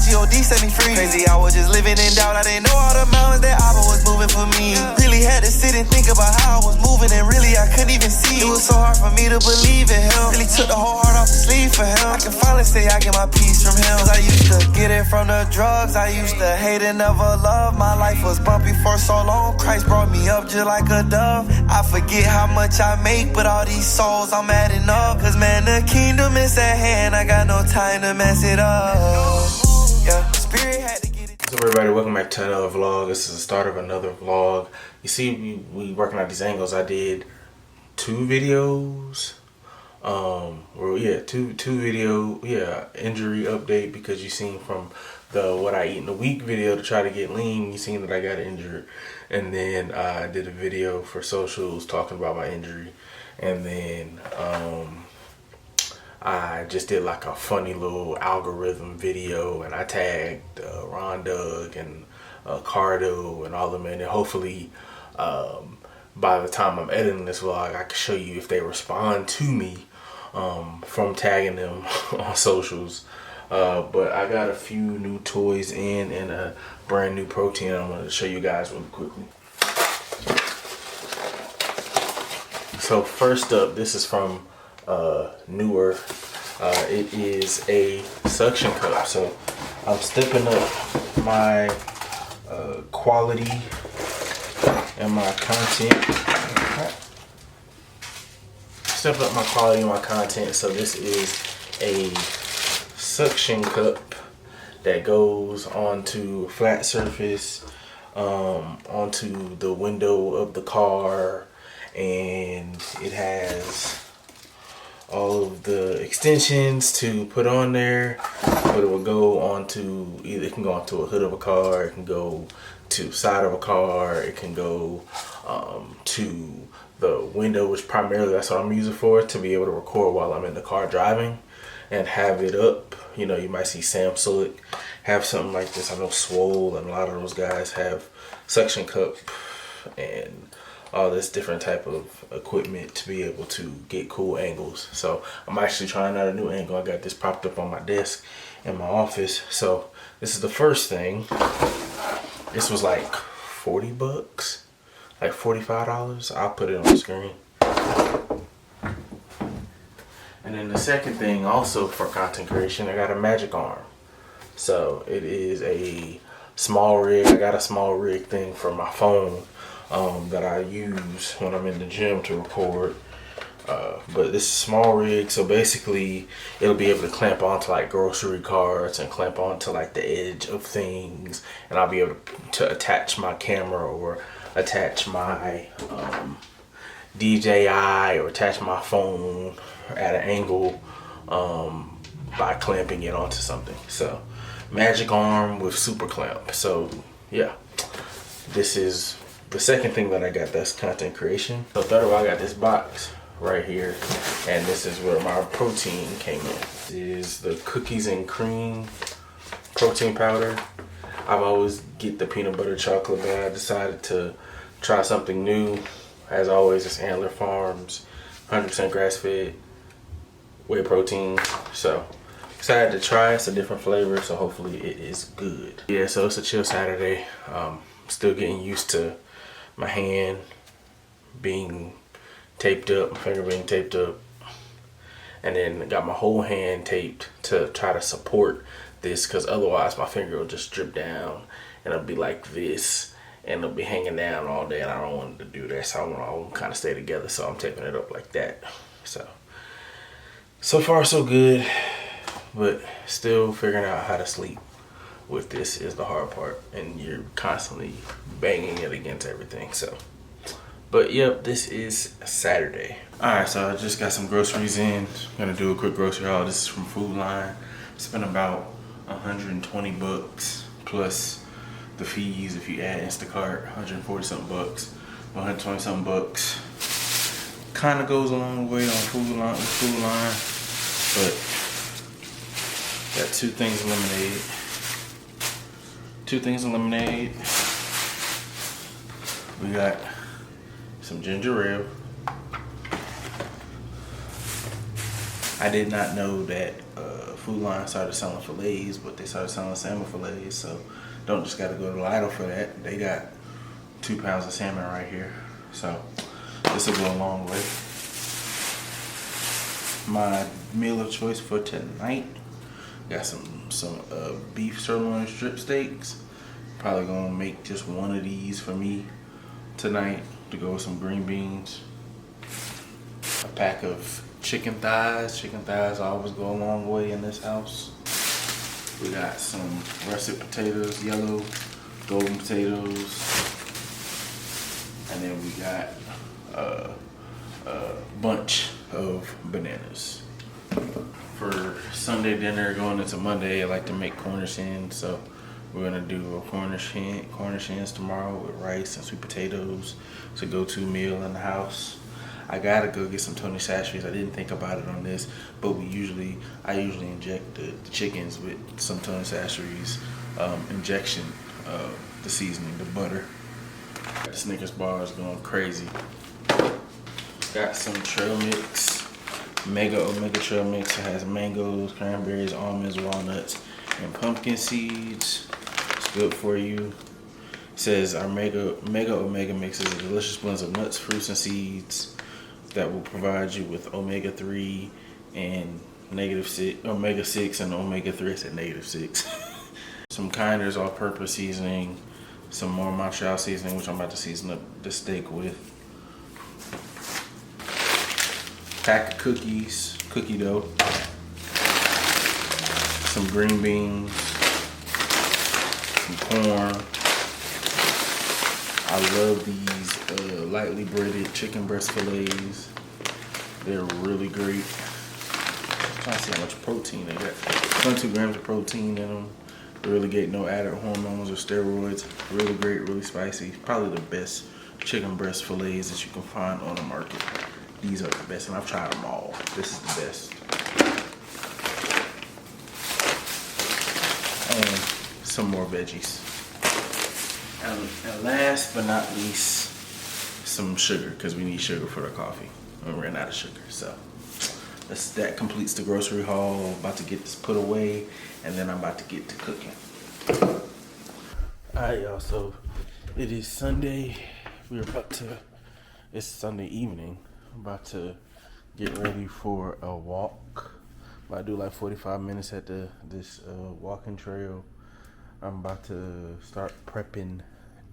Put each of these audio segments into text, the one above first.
COD set me free. Crazy, I was just living in doubt. I didn't know all the mountains that Abba was moving for me. Really had to sit and think about how I was moving, and really I couldn't even see. It was so hard for me to believe in him. Really took the whole heart off the sleeve for him. I can finally say I get my peace from him. Cause I used to get it from the drugs. I used to hate and never love. My life was bumpy for so long. Christ brought me up just like a dove. I forget how much I make, but all these souls I'm adding up. Cause man, the kingdom is at hand. I got no time to mess it up. Yeah, Spirit had to get it. What's up, everybody? Welcome back to another vlog. This is the start of another vlog. You see, we working out these angles. I did 2 videos. Injury update, because you seen from the what I eat in a week video to try to get lean, you seen that I got injured, and then I did a video for socials talking about my injury, and then I just did like a funny little algorithm video, and I tagged Ron Doug and Cardo and all of them, and hopefully by the time I'm editing this vlog, I can show you if they respond to me from tagging them on socials. But I got a few new toys in and a brand new protein I'm going to show you guys really quickly. So first up, this is from Newer. It is a suction cup. So I'm stepping up my quality and my content. Step up my quality and my content. So this is a suction cup that goes onto a flat surface, onto the window of the car, and it has all of the extensions to put on there, but it will go onto either, it can go onto a hood of a car, it can go to side of a car, it can go to the window, which primarily that's what I'm using for, to be able to record while I'm in the car driving and have it up. You know, you might see Sam Sulek have something like this. I know Swole and a lot of those guys have suction cup and all this different type of equipment to be able to get cool angles. So I'm actually trying out a new angle. I got this propped up on my desk in my office. So this is the first thing. This was like 40 bucks, like $45. I'll put it on the screen. And then the second thing, also for content creation, I got a magic arm. So it is a small rig. I got a small rig thing for my phone that I use when I'm in the gym to record. But this is a small rig, so basically it'll be able to clamp onto like grocery carts and clamp onto like the edge of things, and I'll be able to attach my camera or attach my DJI or attach my phone at an angle by clamping it onto something. So magic arm with super clamp. So yeah, this is the second thing that I got. That's content creation. So third of all, I got this box right here, and this is where my protein came in. This is the cookies and cream protein powder. I've always get the peanut butter chocolate, but I decided to try something new. As always, it's Antler Farms, 100% grass-fed whey protein. So excited to try. It's a different flavor, so hopefully it is good. Yeah, so it's a chill Saturday. Still getting used to my hand being taped up, my finger being taped up, and then got my whole hand taped to try to support this, because otherwise my finger will just drip down and it'll be like this, and it'll be hanging down all day, and I don't want it to do that. So I want to kind of stay together, so I'm taping it up like that. So far so good, but still figuring out how to sleep with this is the hard part, and you're constantly banging it against everything. So but yep, this is Saturday. Alright, so I just got some groceries in. I'm gonna do a quick grocery haul. This is from Food Line. Spent about 120 bucks plus the fees if you add Instacart, 140 something bucks, 120 something bucks. Kind of goes a long way on Food Line, but got 2 things of lemonade. 2 things of lemonade. We got some ginger ale. I did not know that Food Line started selling fillets, but they started selling salmon fillets. So don't just got to go to Lidl for that. They got 2 pounds of salmon right here. So this will go a long way. My meal of choice for tonight, got some beef sirloin strip steaks. Probably gonna make just one of these for me tonight to go with some green beans. A pack of chicken thighs. Chicken thighs always go a long way in this house. We got some russet potatoes, yellow golden potatoes, and then we got a bunch of bananas. For Sunday dinner going into Monday, I like to make Cornish hens, so we're gonna do a Cornish hens tomorrow with rice and sweet potatoes. It's a go-to meal in the house. I gotta go get some Tony Chachere's. I didn't think about it on this, but I usually inject the chickens with some Tony Chachere's injection of the seasoning, the butter. The Snickers bars going crazy. Got some trail mix, Mega Omega trail mix. It has mangoes, cranberries, almonds, walnuts, and pumpkin seeds. It's good for you. It says our Mega Omega mix is a delicious blend of nuts, fruits, and seeds that will provide you with omega-3 and -6, omega-6 and omega-3. I said -6. Some Kinder's all-purpose seasoning, some more Montreal seasoning, which I'm about to season up the steak with. Pack of cookies, cookie dough, some green beans, some corn. I love these lightly breaded chicken breast fillets. They're really great. I'm trying to see how much protein they got. 22 grams of protein in them. They really get no added hormones or steroids. Really great, really spicy. Probably the best chicken breast fillets that you can find on the market. These are the best, and I've tried them all. This is the best. And some more veggies. And last but not least, some sugar, because we need sugar for the coffee. And we ran out of sugar, so that completes the grocery haul. About to get this put away, and then I'm about to get to cooking. Alright, y'all, so it is Sunday. It's Sunday evening. I'm about to get ready for a walk. I do like 45 minutes at this walking trail. I'm about to start prepping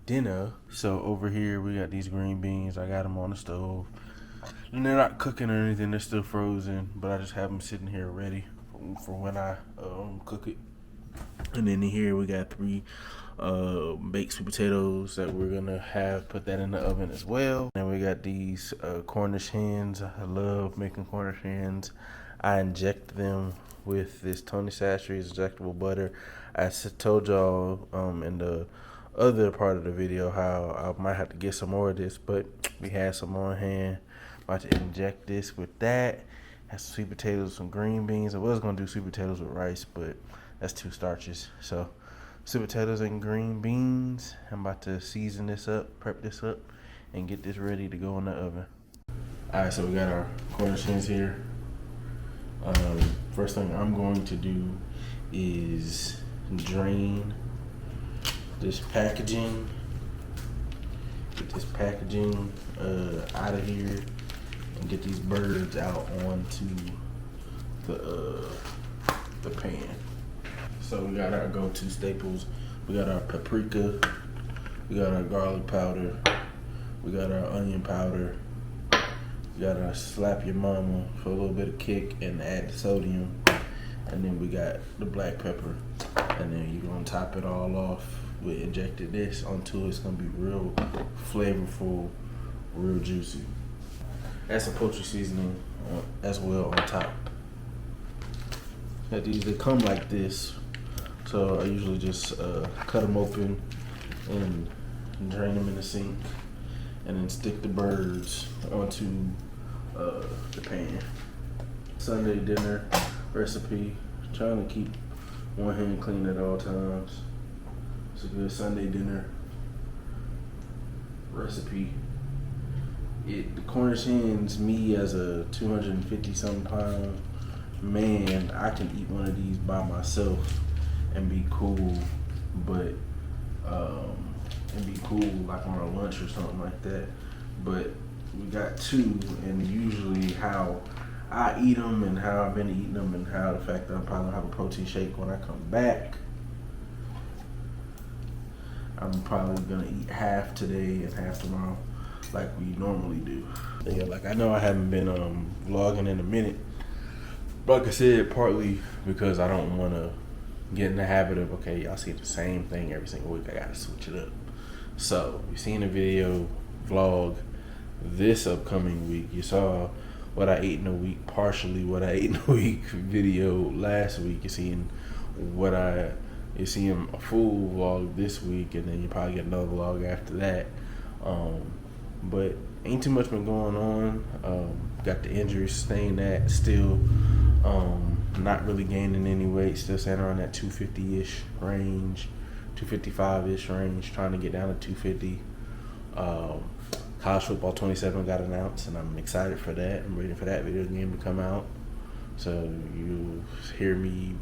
dinner. So over here we got these green beans. I got them on the stove. And they're not cooking or anything. They're still frozen. But I just have them sitting here ready for when I cook it. And then here we got 3 baked sweet potatoes that we're gonna put that in the oven as well. And we got these Cornish hens. I love making Cornish hens. I inject them with this Tony Chachere's injectable butter. I told y'all in the other part of the video how I might have to get some more of this, but we had some on hand. About to inject this with that. Have some sweet potatoes, some green beans. I was gonna do sweet potatoes with rice, but that's 2 starches. So sweet potatoes and green beans. I'm about to season this up, prep this up, and get this ready to go in the oven. Alright, so we got our Cornish hens here. First thing I'm going to do is drain this packaging. Get this packaging out of here and get these birds out onto the pan. So we got our go-to staples. We got our paprika. We got our garlic powder. We got our onion powder. We got our slap your mama for a little bit of kick and add the sodium. And then we got the black pepper. And then you're gonna top it all off with injected this onto it. It's gonna be real flavorful, real juicy. Add some poultry seasoning as well on top. Got these, they come like this. So I usually just cut them open and drain them in the sink, and then stick the birds onto the pan. Sunday dinner recipe. Trying to keep one hand clean at all times. It's a good Sunday dinner recipe. The Cornish hens, me as a 250-something pound man, I can eat one of these by myself and be cool, but like on a lunch or something like that. But we got two, and usually how I eat them and how I've been eating them and how the fact that I'm probably gonna have a protein shake when I come back. I'm probably gonna eat half today and half tomorrow, like we normally do. Yeah, like I know I haven't been vlogging in a minute, but like I said, partly because I don't want to get in the habit of, okay, y'all see the same thing every single week. I gotta switch it up. So you seen a video vlog this upcoming week. You saw what I ate in a week, partially what I ate in a week video last week. You're seeing a full vlog this week, and then you probably get another vlog after that. But ain't too much been going on. Got the injury, sustained that still. Not really gaining any weight, still staying around that 250-ish range, 255-ish range, trying to get down to 250. College Football 27 got announced, and I'm excited for that. I'm waiting for that video game to come out, so you hear me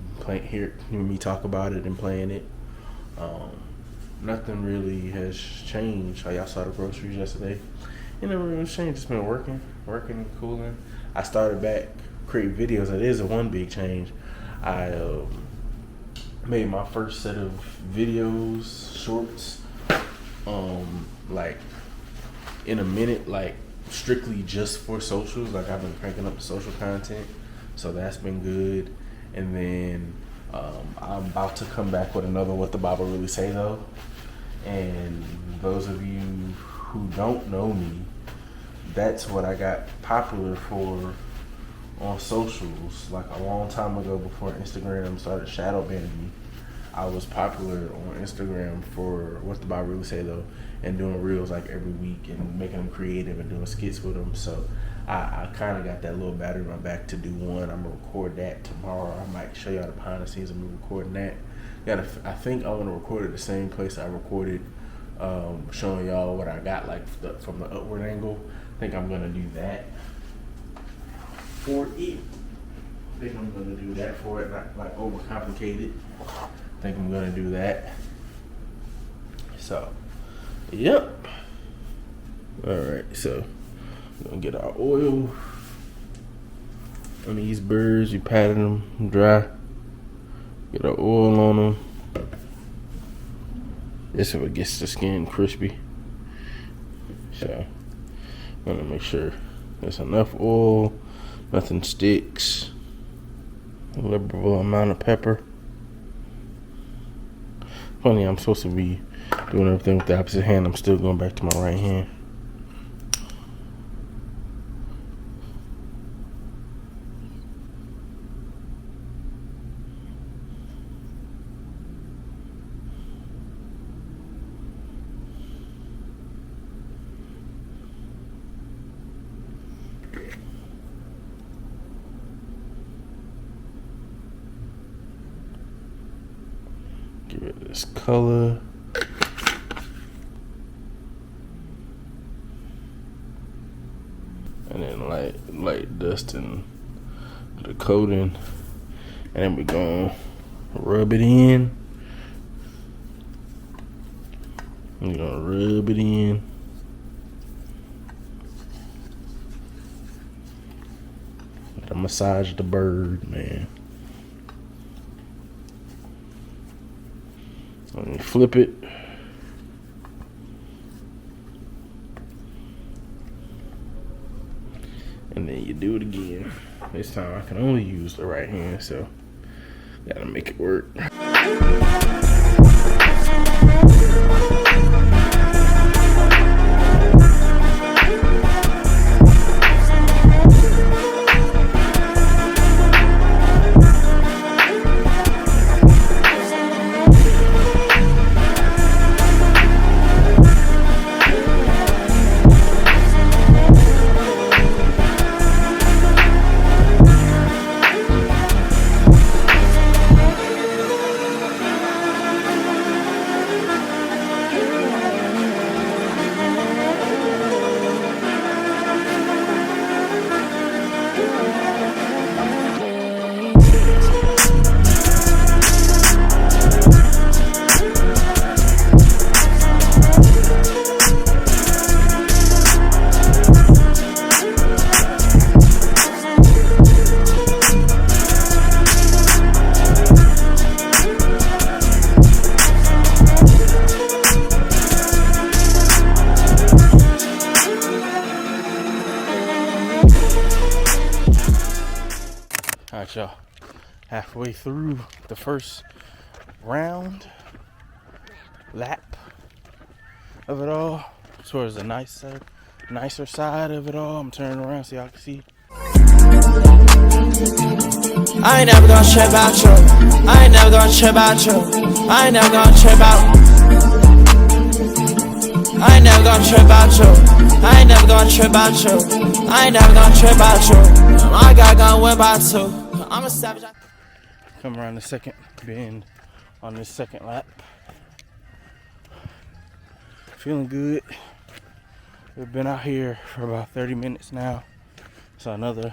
talk about it and playing it. Nothing really has changed. Y'all saw the groceries yesterday. It never really changed. It's been working and cooling. I started back create videos. It is a one big change. I made my first set of videos, shorts, like in a minute, like strictly just for socials. Like I've been cranking up the social content, so that's been good. And then I'm about to come back with another What the Bible Really Say though. And those of you who don't know me, that's what I got popular for on socials. Like a long time ago, before Instagram started shadow banning me, I was popular on Instagram for What the Bible Really Say though, and doing reels like every week and making them creative and doing skits with them. So I kind of got that little battery in my back to do one. I'm gonna record that tomorrow. I might show y'all the behind the scenes of me recording that. I think I'm gonna record it the same place I recorded, showing y'all what I got like from the upward angle. I think I'm gonna do that for it. Not like overcomplicate it. I think I'm gonna do that. So, yep. All right, so we're gonna get our oil on these birds. You patted them dry. Get our oil on them. This one gets the skin crispy. So, I'm gonna make sure there's enough oil, nothing sticks. A liberal amount of pepper. Funny, I'm supposed to be doing everything with the opposite hand. I'm still going back to my right hand. Give it this color. And then light dusting the coating. And then we're gonna rub it in. We're gonna rub it in. Gotta massage the bird, man. Let me flip it. And then you do it again. This time I can only use the right hand, so gotta make it work. Alright, y'all. Halfway through the first round, lap of it all, towards the nicer side of it all. I'm turning around so y'all can see. I ain't never gonna trip out you. I ain't never gonna trip out you. I ain't never gonna trip out. I ain't never gonna trip out you. I ain't never gonna trip out you. I ain't never gonna trip out you. My guy gonna win by 2. I'm a savage. Come around the second bend on this second lap. Feeling good. We've been out here for about 30 minutes now. So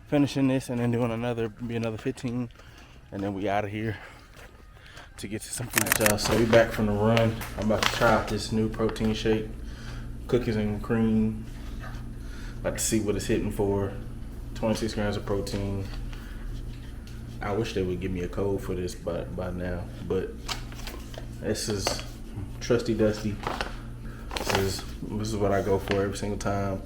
finishing this and then doing another 15, and then we out of here to get to some food. Y'all, so we back from the run. I'm about to try out this new protein shake, cookies and cream. About to see what it's hitting for. 26 grams of protein. I wish they would give me a code for this by now, but this is trusty dusty. This is what I go for every single time.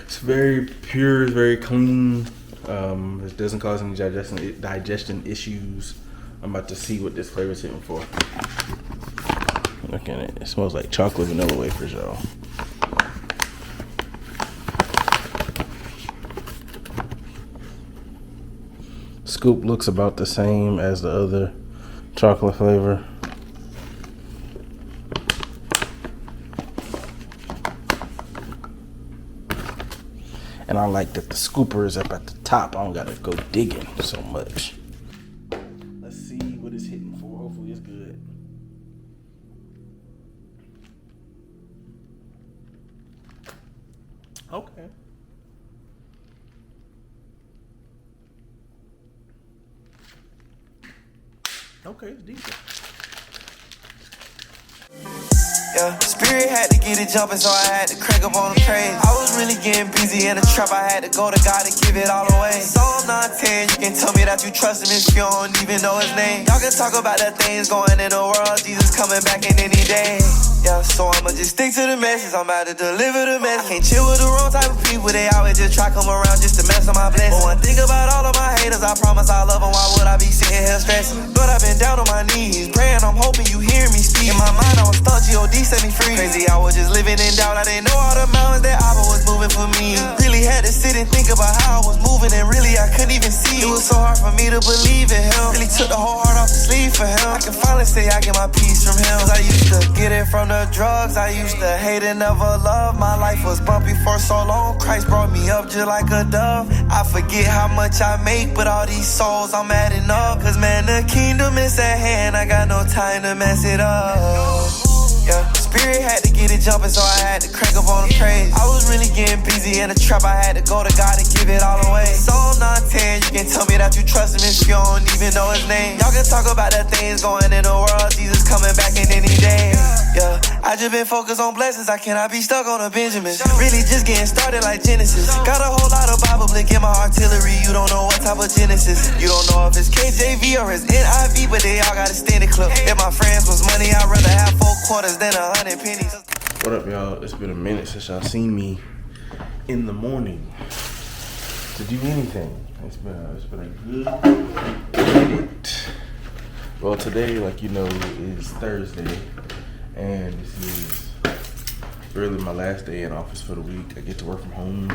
It's very pure, it's very clean. It doesn't cause any digestion issues. I'm about to see what this flavor is hitting for. Look at it. It smells like chocolate vanilla wafers, y'all. Scoop looks about the same as the other chocolate flavor. And I like that the scooper is up at the top. I don't gotta go digging so much. Let's see what it's hitting for. Hopefully it's good. Okay. Okay, it's decent. Yeah, spirit had to get it jumping, so I had to crank up on the craze. I was really getting busy in the trap, I had to go to God to give it all away. Psalm 9:10, you can tell me that you trust him if you don't even know his name. Y'all can talk about the things going in the world, Jesus coming back in any day. Yeah, so I'ma just stick to the message, I'm about to deliver the message. I can't chill with the wrong type of people, they always just try come around just to mess up my blessings. But one thing about all of my haters, I promise I love them, why would I be sitting here stressing? Lord, I've been down on my knees, praying, I'm hoping you hear me speak. In my mind, I was stuck, G.O.D. set me free. Crazy, I was just living in doubt, I didn't know all the mountains that Abba was moving for me. Really had to sit and think about how I was moving, and really I couldn't even see. It was so hard for me to believe in him, really took the whole heart off the sleeve for him. I can finally say I get my peace from him, 'cause I used to get it from the drugs, I used to hate and never love. My life was bumpy for so long, Christ brought me up just like a dove. I forget how much I make, but all these souls I'm adding up. 'Cause man, the kingdom is at hand, I got no time to mess it up. Yeah, spirit had to get it jumping, so I had to crank up on the craze. I was really getting busy in the trap, I had to go to God to give it all away. Psalm 9:10, you can tell me that you trust him if you don't even know his name. Y'all can talk about the things going in the world, Jesus coming back in any day. Yeah, I just been focused on blessings, I cannot be stuck on a Benjamin. Really just getting started like Genesis. Got a whole lot of Bible blick in my artillery, you don't know what type of Genesis. You don't know if it's KJV or it's NIV, but they all got a standing clip. If my friends was money, I'd rather have 4 quarters than 100 pennies. What up, y'all? It's been a minute since y'all seen me in the morning to do anything. It's been a good minute. Well, today, like you know, is Thursday, and this is really my last day in office for the week. I get to work from home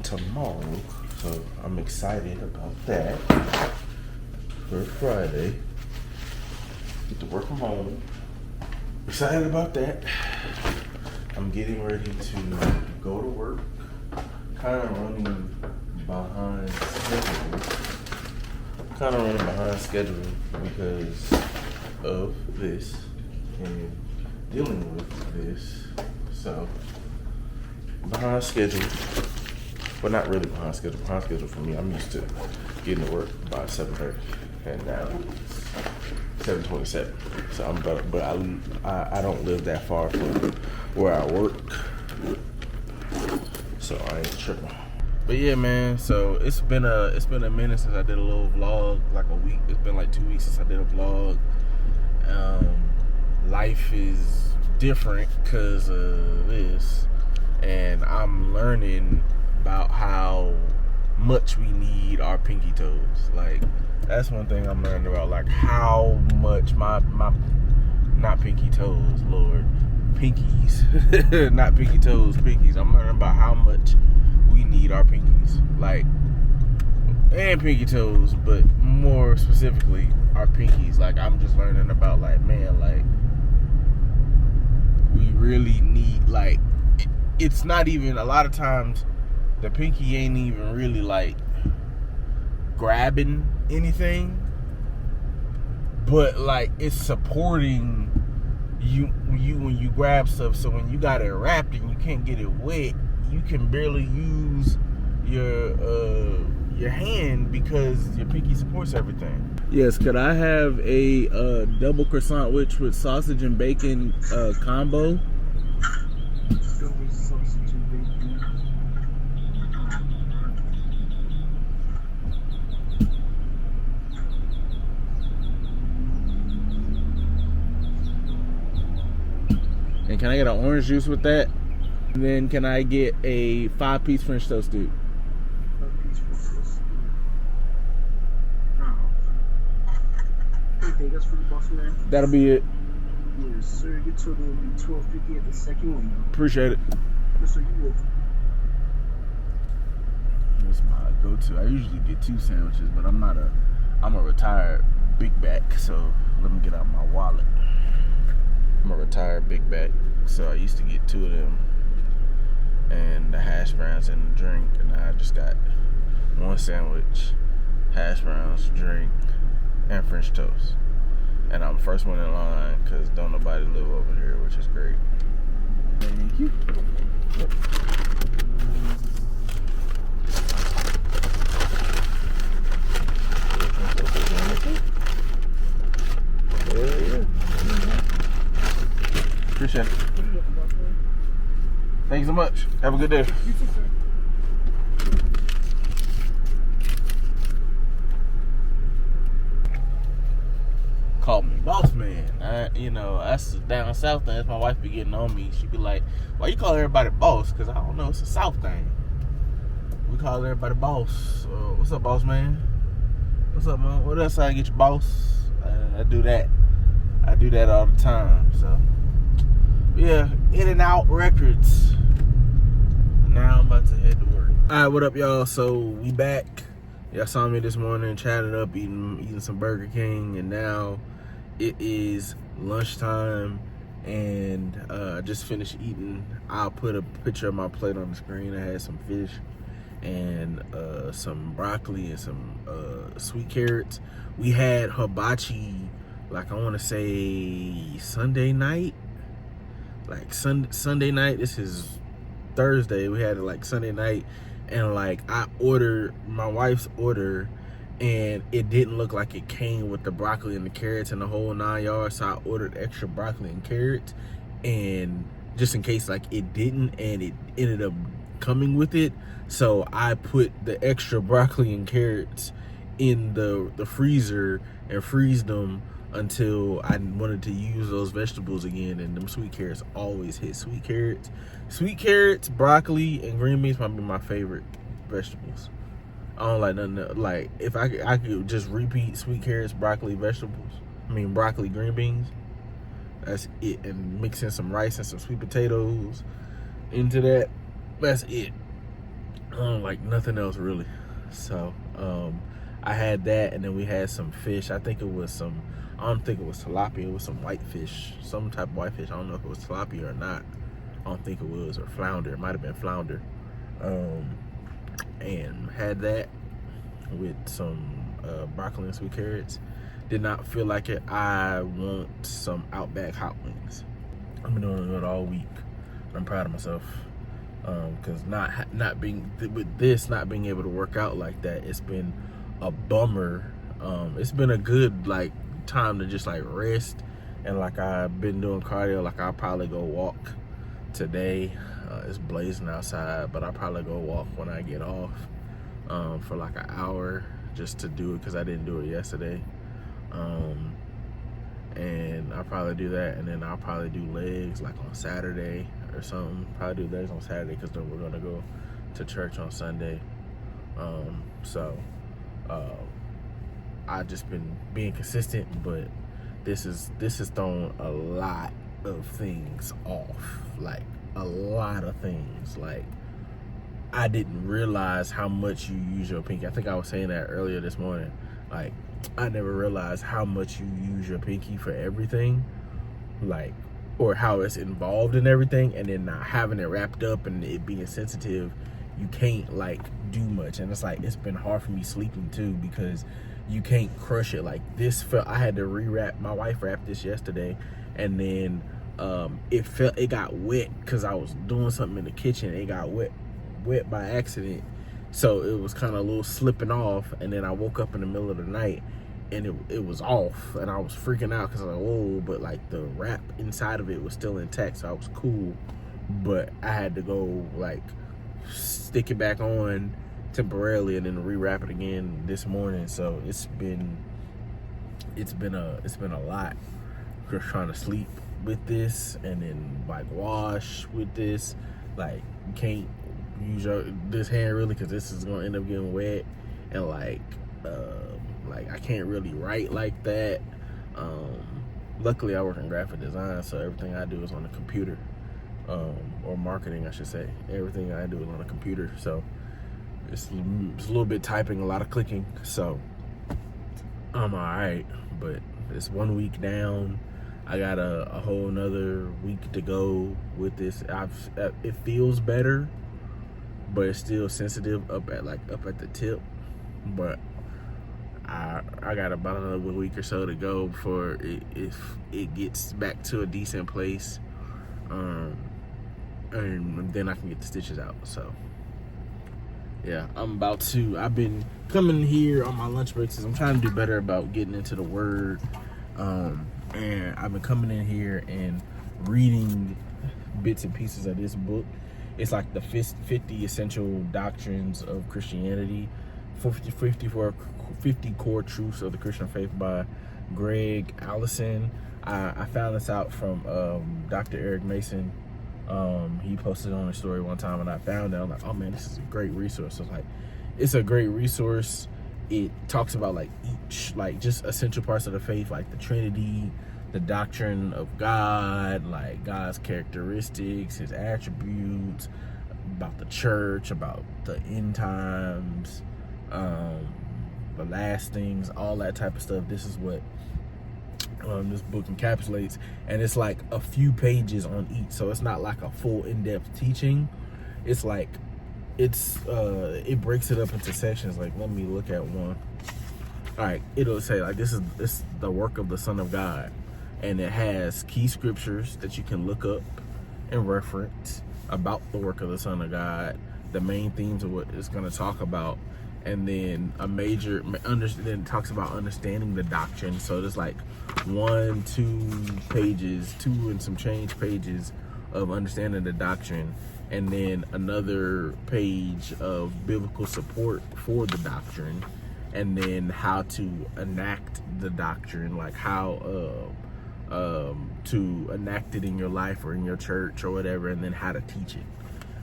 tomorrow, so I'm excited about that. For Friday, get to work from home. Excited about that. I'm getting ready to go to work. Kind of running behind schedule. Because of this and dealing with this. So behind schedule. Well, not really behind schedule. Behind schedule for me. I'm used to getting to work by 7:30, and now it's 7:27. So I'm better, but I don't live that far from where I work, so I ain't tripping. But yeah, man. So it's been a minute since I did a little vlog, like a week. It's been like 2 weeks since I did a vlog. Life is different because of this, and I'm learning about how much we need our pinky toes. Like, that's one thing I'm learning about, like how much my not pinky toes, Lord, pinkies, not pinky toes, pinkies. I'm learning about how much we need our pinkies, like, and pinky toes, but more specifically our pinkies. Like, I'm just learning about, like, man, like, we really need, like, it's not even, a lot of times the pinky ain't even really like grabbing anything, but like it's supporting you when you grab stuff. So when you got it wrapped and you can't get it wet, you can barely use your hand because your pinky supports everything. Yes, could I have a double croissant with sausage and bacon combo? Double sausage and bacon. And can I get an orange juice with that? And then can I get a 5-piece French toast, dude? 5-piece French toast. Anything else for the boss man? That'll be it. Yes, sir. Your total will be $12.50 at the second window. Appreciate it. Yes, sir. You will. That's my go-to. I usually get 2 sandwiches, but I'm a retired big back, so let me get out my wallet. I'm a retired big back, so I used to get 2 of them and the hash browns and the drink, and I just got 1 sandwich, hash browns, drink, and French toast. And I'm the first one in line because don't nobody live over here, which is great. Thank you. Appreciate it. Thank you so much. Have a good day. You too, sir. Call me boss man. That's down south thing. That's my wife be getting on me. She be like, why you call everybody boss? Because I don't know, it's a south thing. We call everybody boss. What's up, boss man? What's up, man? What else I get you, boss? I do that. I do that all the time. So yeah, In-N-Out Records. Now I'm about to head to work. Alright, what up, y'all? So we back. Y'all saw me this morning chatting up, eating some Burger King, and now it is lunchtime, and I just finished eating. I'll put a picture of my plate on the screen. I had some fish and some broccoli and some sweet carrots. We had hibachi, like, I want to say Sunday night. Like Sunday night. This is Thursday. We had it like Sunday night, and like I ordered my wife's order, and it didn't look like it came with the broccoli and the carrots and the whole 9 yards. So I ordered extra broccoli and carrots, and just in case like it didn't, and it ended up coming with it. So I put the extra broccoli and carrots in the freezer and freezed them until I wanted to use those vegetables again. And them sweet carrots always hit. Sweet carrots, broccoli, and green beans might be my favorite vegetables. I don't like nothing else. Like, if I could just repeat sweet carrots, broccoli, broccoli, green beans, that's it. And mix in some rice and some sweet potatoes into that, that's it. I don't like nothing else really. So I had that, and then we had some fish. I don't think it was tilapia. It was some whitefish, some type of whitefish. I don't know if it was tilapia or not. I don't think it was, or flounder. It might have been flounder. And had that with some broccoli and sweet carrots. Did not feel like it. I want some Outback hot wings. I've been doing it all week. I'm proud of myself. Because not being able to work out like that, it's been a bummer. It's been a good like time to just like rest, and like I've been doing cardio. Like I'll probably go walk today. It's blazing outside, but I'll probably go walk when I get off for like an hour just to do it, because I didn't do it yesterday. And I'll probably do that, and then I'll probably do legs like on Saturday or something. Probably do legs on Saturday, because then we're gonna go to church on Sunday. So I just been being consistent, but this has thrown a lot of things off, like a lot of things. Like, I didn't realize how much you use your pinky. I think I was saying that earlier this morning. Like, I never realized how much you use your pinky for everything, like, or how it's involved in everything, and then not having it wrapped up and it being sensitive, you can't like do much. And it's like, it's been hard for me sleeping too, because you can't crush it. Like, this felt, I had to rewrap, my wife wrapped this yesterday, and then it got wet because I was doing something in the kitchen. It got wet by accident, so it was kind of a little slipping off, and then I woke up in the middle of the night and it was off, and I was freaking out because I was like, whoa, but like the wrap inside of it was still intact, so I was cool. But I had to go like stick it back on temporarily and then rewrap it again this morning. So it's been a lot, just trying to sleep with this and then like wash with this. Like, you can't use this hand really, because this is gonna end up getting wet, and like I can't really write like that. Luckily I work in graphic design, so everything I do is on the computer, or marketing I should say. Everything I do is on the computer, so it's a little bit typing, a lot of clicking, so I'm alright. But it's 1 week down. I got a whole nother week to go with this. It feels better, but it's still sensitive up at the tip. But I got about another week or so to go before it gets back to a decent place, and then I can get the stitches out. So yeah, I've been coming here on my lunch breaks, because I'm trying to do better about getting into the word, and I've been coming in here and reading bits and pieces of this book. It's like the 50 essential doctrines of Christianity, 50 core truths of the Christian faith by Greg Allison. I found this out from Dr. Eric Mason. He posted on a story one time, and I found it. I'm like, oh man, this is a great resource. So it's a great resource. It talks about like each, like just essential parts of the faith, like the Trinity, the doctrine of God, like God's characteristics, his attributes, about the church, about the end times, the last things, all that type of stuff. This is what this book encapsulates, and it's like a few pages on each, so it's not like a full in-depth teaching. It's like it breaks it up into sections. Like, let me look at one. All right, it'll say like this is the work of the Son of God, and it has key scriptures that you can look up and reference about the work of the Son of God, the main themes of what it's going to talk about, and then then it talks about understanding the doctrine. So there's like 2 pages, 2 and some change pages of understanding the doctrine, and then another page of biblical support for the doctrine, and then how to enact the doctrine, like how to enact it in your life or in your church or whatever, and then how to teach it,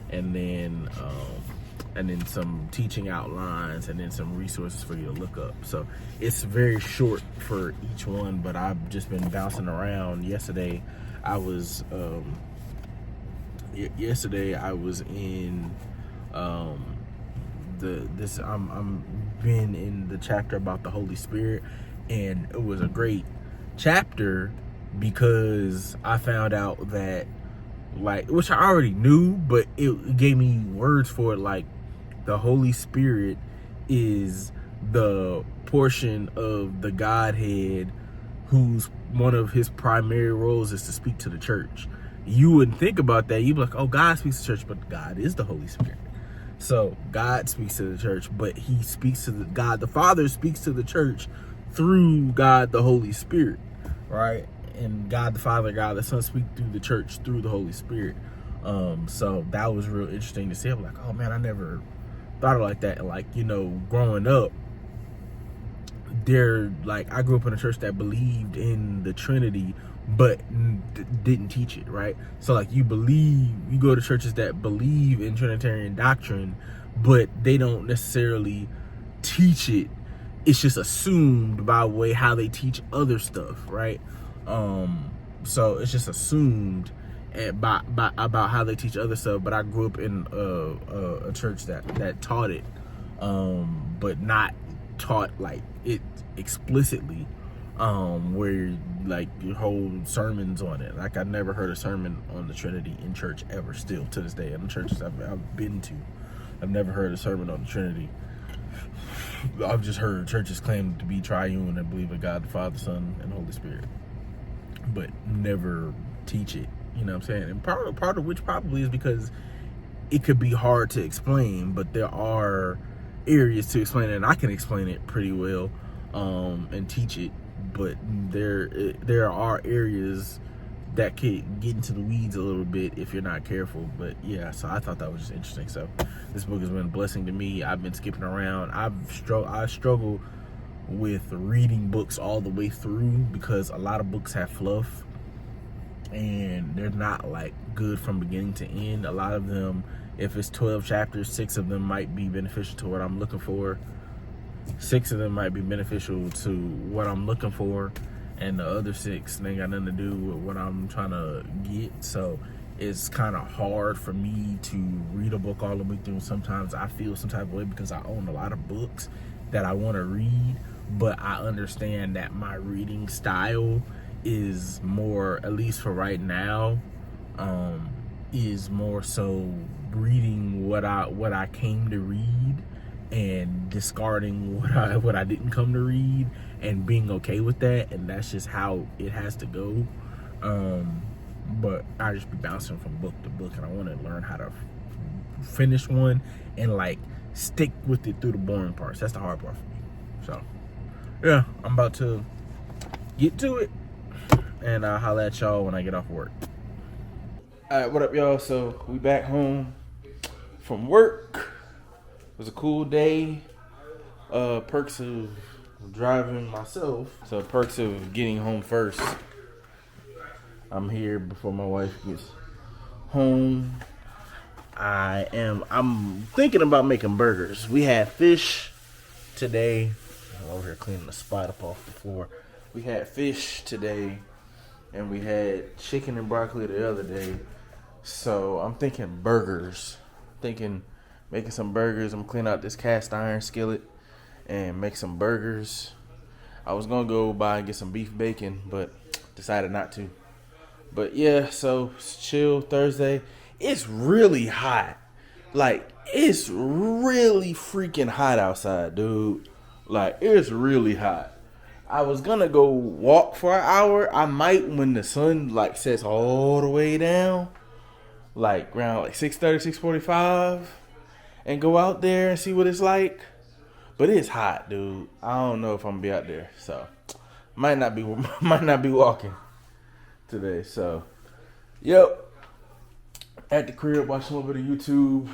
and then some teaching outlines, and then some resources for you to look up. So it's very short for each one, but I've just been bouncing around. Yesterday I was in I'm been in the chapter about the Holy Spirit, and it was a great chapter because I found out that, like, which I already knew, but it gave me words for it. Like, the Holy Spirit is the portion of the Godhead whose one of his primary roles is to speak to the church. You wouldn't think about that. You'd be like, oh, God speaks to the church, but God is the Holy Spirit. So God speaks to the church, but he speaks to God the Father speaks to the church through God the Holy Spirit, right? And God the Father, God the Son speak through the church through the Holy Spirit. So that was real interesting to see. I'm like, oh man, I never thought of it like that. And like, you know, growing up, I grew up in a church that believed in the Trinity, but didn't teach it, right? So like, you go to churches that believe in Trinitarian doctrine, but they don't necessarily teach it. It's just assumed by way how they teach other stuff, right? So it's just assumed about how they teach other stuff. But I grew up in a church that taught it, but not taught like it explicitly, where like you hold sermons on it. Like I never heard a sermon on the Trinity in church ever. Still to this day, in the churches I've been to, I've never heard a sermon on the Trinity. I've just heard churches claim to be triune and believe in God the Father, Son, and Holy Spirit, but never teach it. You know what I'm saying? And part of which probably is because it could be hard to explain, but there are areas to explain it, and I can explain it pretty well and teach it. But there are areas that could get into the weeds a little bit if you're not careful. But yeah, so I thought that was just interesting. So this book has been a blessing to me. I've been skipping around. I struggle with reading books all the way through because a lot of books have fluff and they're not like good from beginning to end. A lot of them, if it's 12 chapters, 6 of them might be beneficial to what I'm looking for. 6 of them might be beneficial to what I'm looking for, and the other 6 they ain't got nothing to do with what I'm trying to get. So it's kind of hard for me to read a book all the way through. Sometimes I feel some type of way because I own a lot of books that I want to read, but I understand that my reading style is more, at least for right now, is more so reading what I came to read and discarding what I didn't come to read and being okay with that, and that's just how it has to go. But I just be bouncing from book to book, and I want to learn how to finish one and like stick with it through the boring parts. That's the hard part for me. So yeah, I'm about to get to it, and I'll holler at y'all when I get off work. Alright, what up y'all? So we back home from work. It was a cool day. Perks of driving myself. So perks of getting home first. I'm here before my wife gets home. I'm thinking about making burgers. We had fish today. I'm over here cleaning the spot up off the floor. We had fish today, and we had chicken and broccoli the other day. So I'm thinking burgers. Making some burgers. I'm cleaning out this cast iron skillet and make some burgers. I was gonna go by and get some beef bacon, but decided not to. But yeah, so it's chill Thursday. It's really hot. Like, it's really freaking hot outside, dude. Like, it's really hot. I was gonna go walk for an hour. I might when the sun like sets all the way down, like around like 6:30, 6:45, and go out there and see what it's like. But it's hot, dude. I don't know if I'm gonna be out there, so might not be walking today. So, yep. At the crib, watching a little bit of YouTube.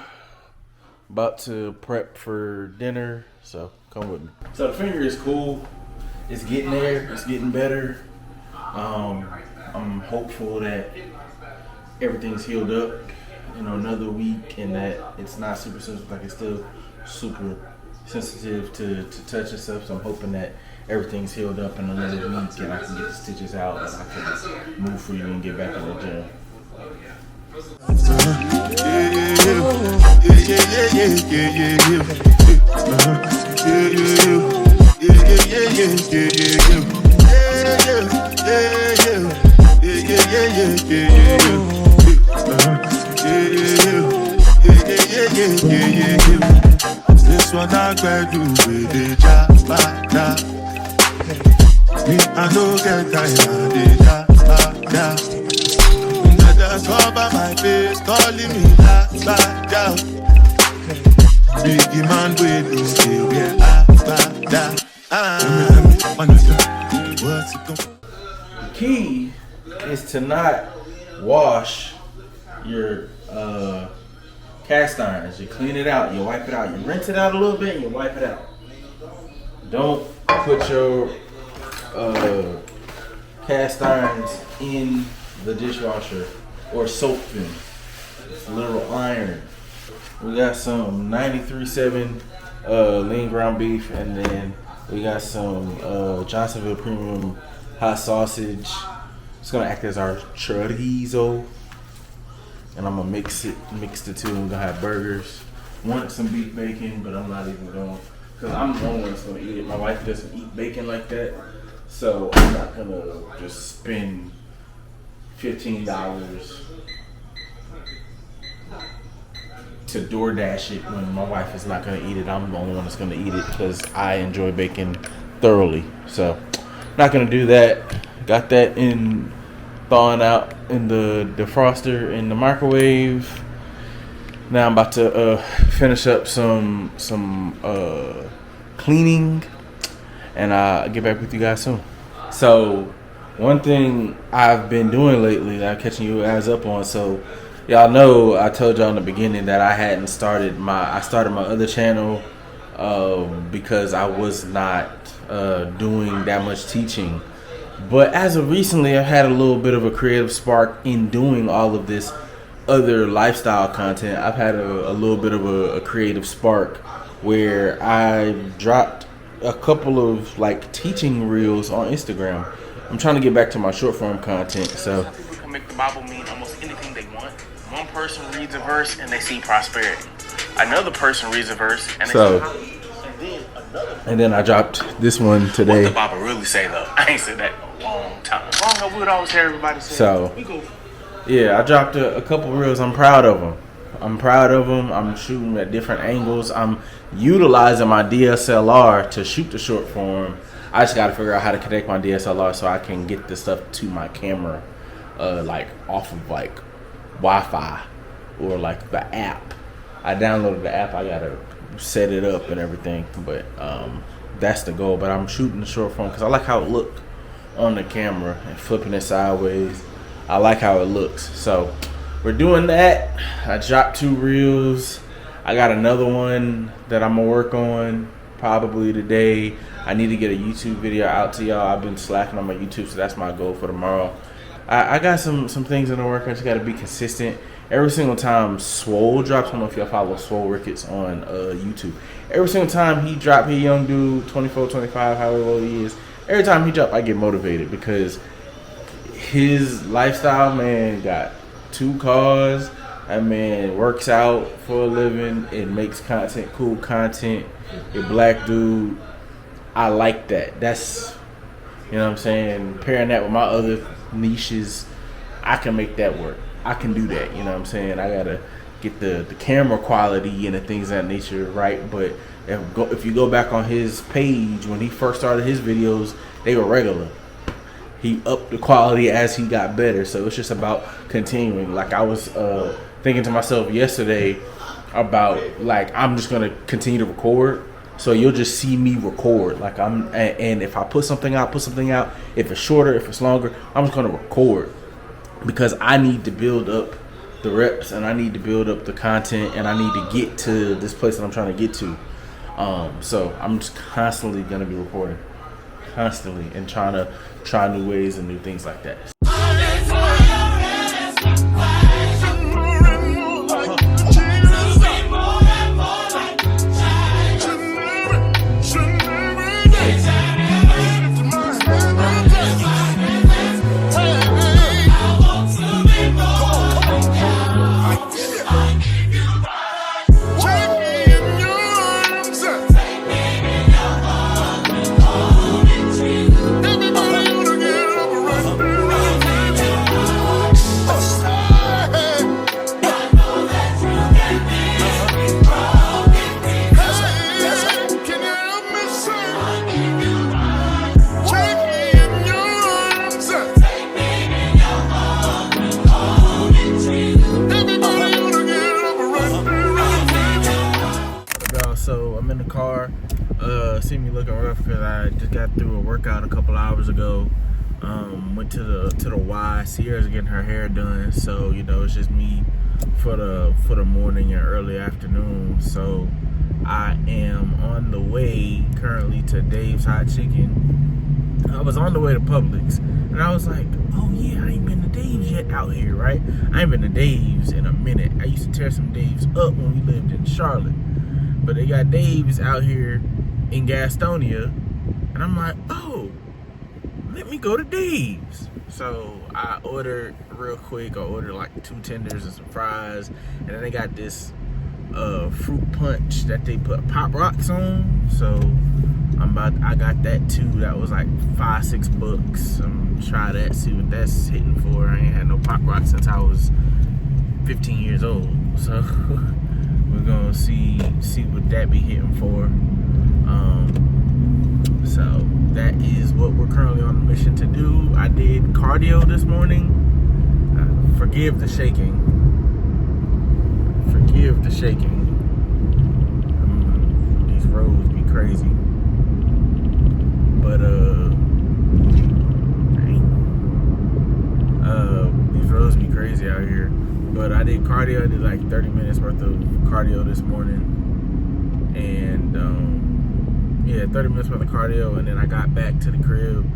About to prep for dinner, so come with me. So the finger is cool. It's getting there. It's getting better. I'm hopeful that everything's healed up, another week, and that it's not super sensitive. Like, it's still super sensitive to touch and stuff. So I'm hoping that everything's healed up in another week, and I can get the stitches out, and I can move freely and get back in the gym. This one I grab you with the jabba. Me I no get tired of the jabba. Just cover my face, calling me back out. Biggie man, we do stay where The key is to not wash your cast irons. You clean it out, you wipe it out, you rinse it out a little bit, and you wipe it out. Don't put your cast irons in the dishwasher or soak them. It's literal iron. We got some 93.7 lean ground beef, and then we got some Johnsonville Premium hot sausage. It's gonna act as our chorizo, and I'm gonna mix the two. We're gonna have burgers. Wanted some beef bacon, but I'm not even going, because I'm the only one that's gonna eat it. My wife doesn't eat bacon like that, so I'm not gonna just spend $15 to DoorDash it when my wife is not gonna eat it. I'm the only one that's gonna eat it because I enjoy bacon thoroughly. So, not gonna do that. Got that in thawing out in the defroster in the microwave. Now I'm about to finish up some cleaning, and I'll get back with you guys soon. So, one thing I've been doing lately that I'm catching you guys up on. So, y'all know I told y'all in the beginning that I started my other channel because I was not doing that much teaching. But as of recently, I've had a little bit of a creative spark in doing all of this other lifestyle content. I've had a little bit of a creative spark where I dropped a couple of like teaching reels on Instagram. I'm trying to get back to my short form content. So people can make the Bible mean almost anything they want. One person reads a verse and they see prosperity. Another person reads a verse and they see poverty. And then I dropped this one today. What the Bible really say though? I ain't said that in a long time. Long ago we would always hear everybody say. So yeah, I dropped a couple reels. I'm proud of them. I'm shooting at different angles. I'm utilizing my DSLR to shoot the short form. I just got to figure out how to connect my DSLR so I can get this stuff to my camera, like off of like Wi-Fi or like the app. I downloaded the app. I gotta set it up and everything, but that's the goal. But I'm shooting the short form because I like how it looked on the camera and flipping it sideways. I like how it looks. So we're doing that. I dropped 2 reels. I got another one that I'm gonna work on probably today. I need to get a YouTube video out to y'all. I've been slacking on my YouTube, so that's my goal for tomorrow. I got some things in the work. I just gotta be consistent. Every single time Swole drops, I don't know if y'all follow Swole Ricketts on YouTube. Every single time he drop, he young dude, 24, 25, however old he is. Every time he drop, I get motivated because his lifestyle, man, got 2 cars. That man works out for a living. It makes content, cool content. A black dude. I like that. That's, you know what I'm saying? Pairing that with my other niches, I can make that work. I can do that. You know what I'm saying? I gotta get the camera quality and the things of that nature right. But if you go back on his page, when he first started his videos, they were regular. He upped the quality as he got better. So it's just about continuing. Like I was thinking to myself yesterday about like I'm just gonna continue to record. So you'll just see me record. Like and if I put something out. If it's shorter, if it's longer, I'm just gonna record because I need to build up the reps and I need to build up the content and I need to get to this place that I'm trying to get to. So I'm just constantly gonna be recording, constantly, and trying to try new ways and new things like that. So I'm in the car. See me looking rough because I just got through a workout a couple hours ago. Went to the Y. Sierra's getting her hair done, so you know it's just me for the morning and early afternoon. So I am on the way currently to Dave's Hot Chicken I was on the way to Publix, and I was like, oh yeah, I ain't been to Dave's yet out here, right? I ain't been to Dave's in a minute. I used to tear some Dave's up when we lived in Charlotte, but they got Dave's out here in Gastonia, and I'm like, oh, let me go to Dave's. So I ordered real quick. I ordered like 2 tenders and some fries, and then they got this fruit punch that they put Pop Rocks on. So I got that too. That was like $5-6. I'm gonna try that, see what that's hitting for. I ain't had no Pop Rocks since I was 15 years old. So we're gonna see what that be hitting for. So that is what we're currently on a mission to do. I did cardio this morning. Forgive the shaking. Forgive the shaking. These roads be crazy. But these roads be crazy out here. But I did cardio. I did like 30 minutes worth of cardio this morning, and yeah, 30 minutes worth of cardio, and then I got back to the crib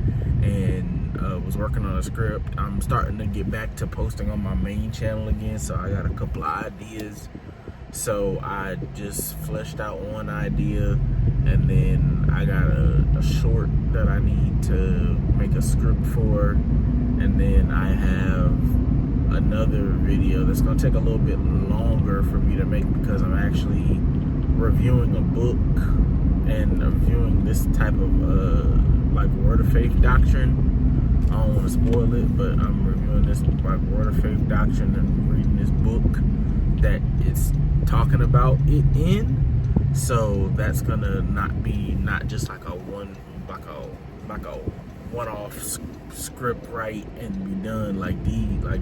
and was working on a script. I'm starting to get back to posting on my main channel again, so I got a couple of ideas. So I just fleshed out one idea, and then I got a short that I need to make a script for, and then I have another video that's gonna take a little bit longer for me to make because I'm actually reviewing a book and reviewing this type of like Word of Faith doctrine. I don't want to spoil it, but I'm reviewing this like Word of Faith doctrine and reading this book that it's talking about it in. So that's gonna not just like a one-off script write and be done like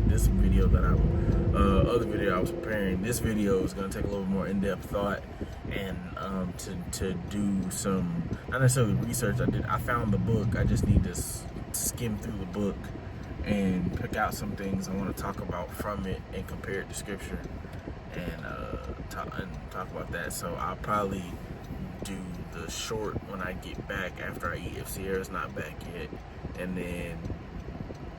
this video that other video I was preparing. This video is gonna take a little more in-depth thought and to do some, not necessarily research. I found the book. I just need to skim through the book and pick out some things I want to talk about from it and compare it to scripture and talk about that. So I'll probably do the short when I get back after I eat, if Sierra's not back yet, and then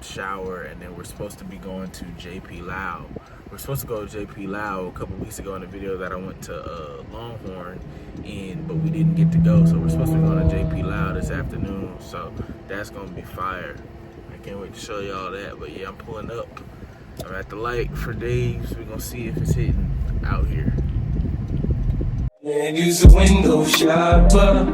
shower, and then we're supposed to be going to JP Lau. We're supposed to go to JP Lau a couple weeks ago in a video that I went to Longhorn in, but we didn't get to go, so we're supposed to be going to JP Lau this afternoon, so that's gonna be fire. I can't wait to show y'all that. But yeah, I'm pulling up. I'm at the light for Dave's. We're gonna see if it's hitting out here. Man, use a window shopper.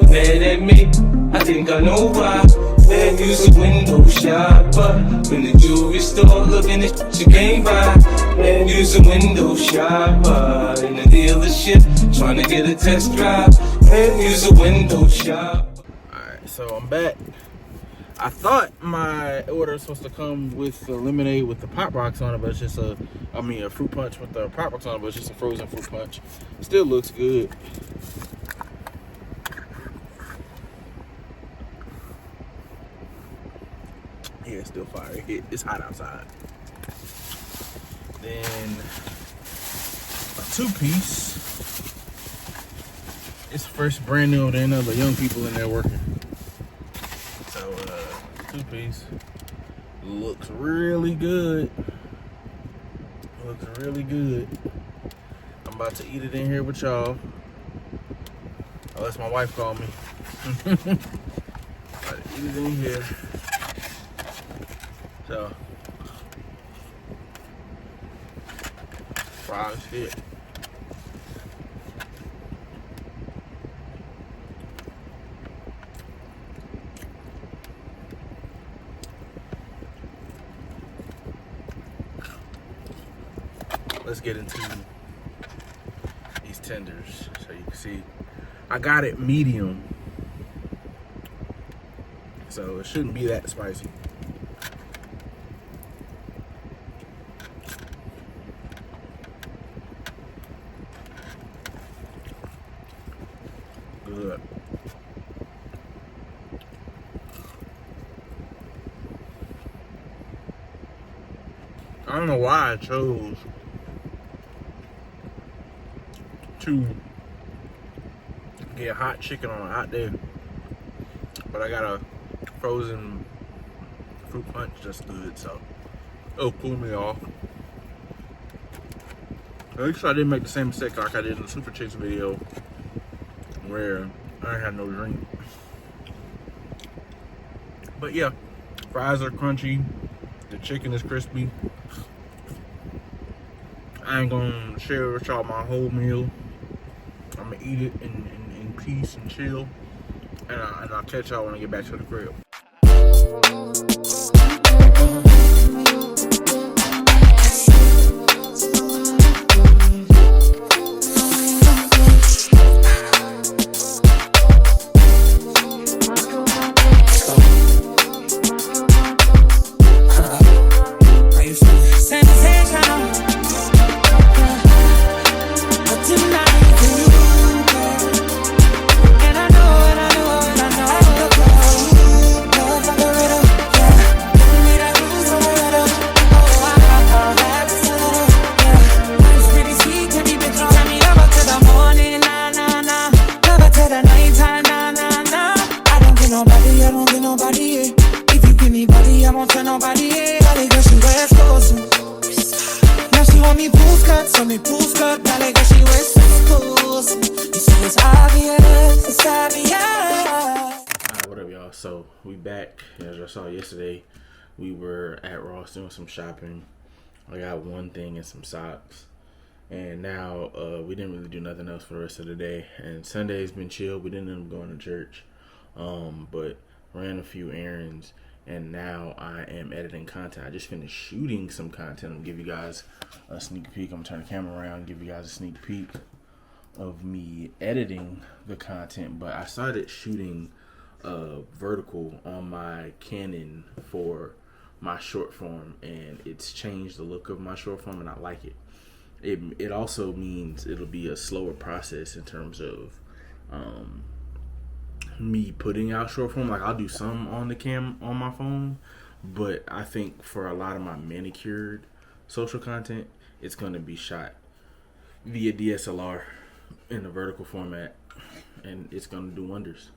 Mad at me, I think I know why. Man, use a window shopper. In the jewelry store, looking at shit you can't buy. Man, use a window shopper. In the dealership, trying to get a test drive. Man, use a window shopper. Alright, so I'm back. I thought my order was supposed to come with the lemonade with the Pop Rocks on it, but it's just a fruit punch with the Pop Rocks on it, but it's just a frozen fruit punch. Still looks good. Yeah, it's still fire. It's hot outside. Then a 2-piece. It's fresh, brand new. There ain't other young people in there working. So 2-piece looks really good. Looks really good. I'm about to eat it in here with y'all, unless my wife call me. About to eat it in here. So fried shit. Let's get into these tenders so you can see. I got it medium, so it shouldn't be that spicy. Good. I don't know why I chose to get hot chicken on a hot day, but I got a frozen fruit punch just good, so it'll cool me off. At least I didn't make the same mistake like I did in the Super Chicks video where I had no drink. But yeah, fries are crunchy, the chicken is crispy. I ain't gonna share with y'all my whole meal. I'm gonna eat it in peace and chill, and I'll catch y'all when I get back to the crib. So we back. As I saw yesterday, we were at Ross doing some shopping. I got one thing and some socks, and now we didn't really do nothing else for the rest of the day. And Sunday's been chill. We didn't end up going to church, but ran a few errands, and now I am editing content. I just finished shooting some content. I'll give you guys a sneak peek. I'm gonna turn the camera around and give you guys a sneak peek of me editing the content. But I started shooting vertical on my Canon for my short form, and it's changed the look of my short form, and I like it. It also means it'll be a slower process in terms of me putting out short form. Like, I'll do some on the cam on my phone, but I think for a lot of my manicured social content, it's going to be shot via DSLR in the vertical format, and it's going to do wonders.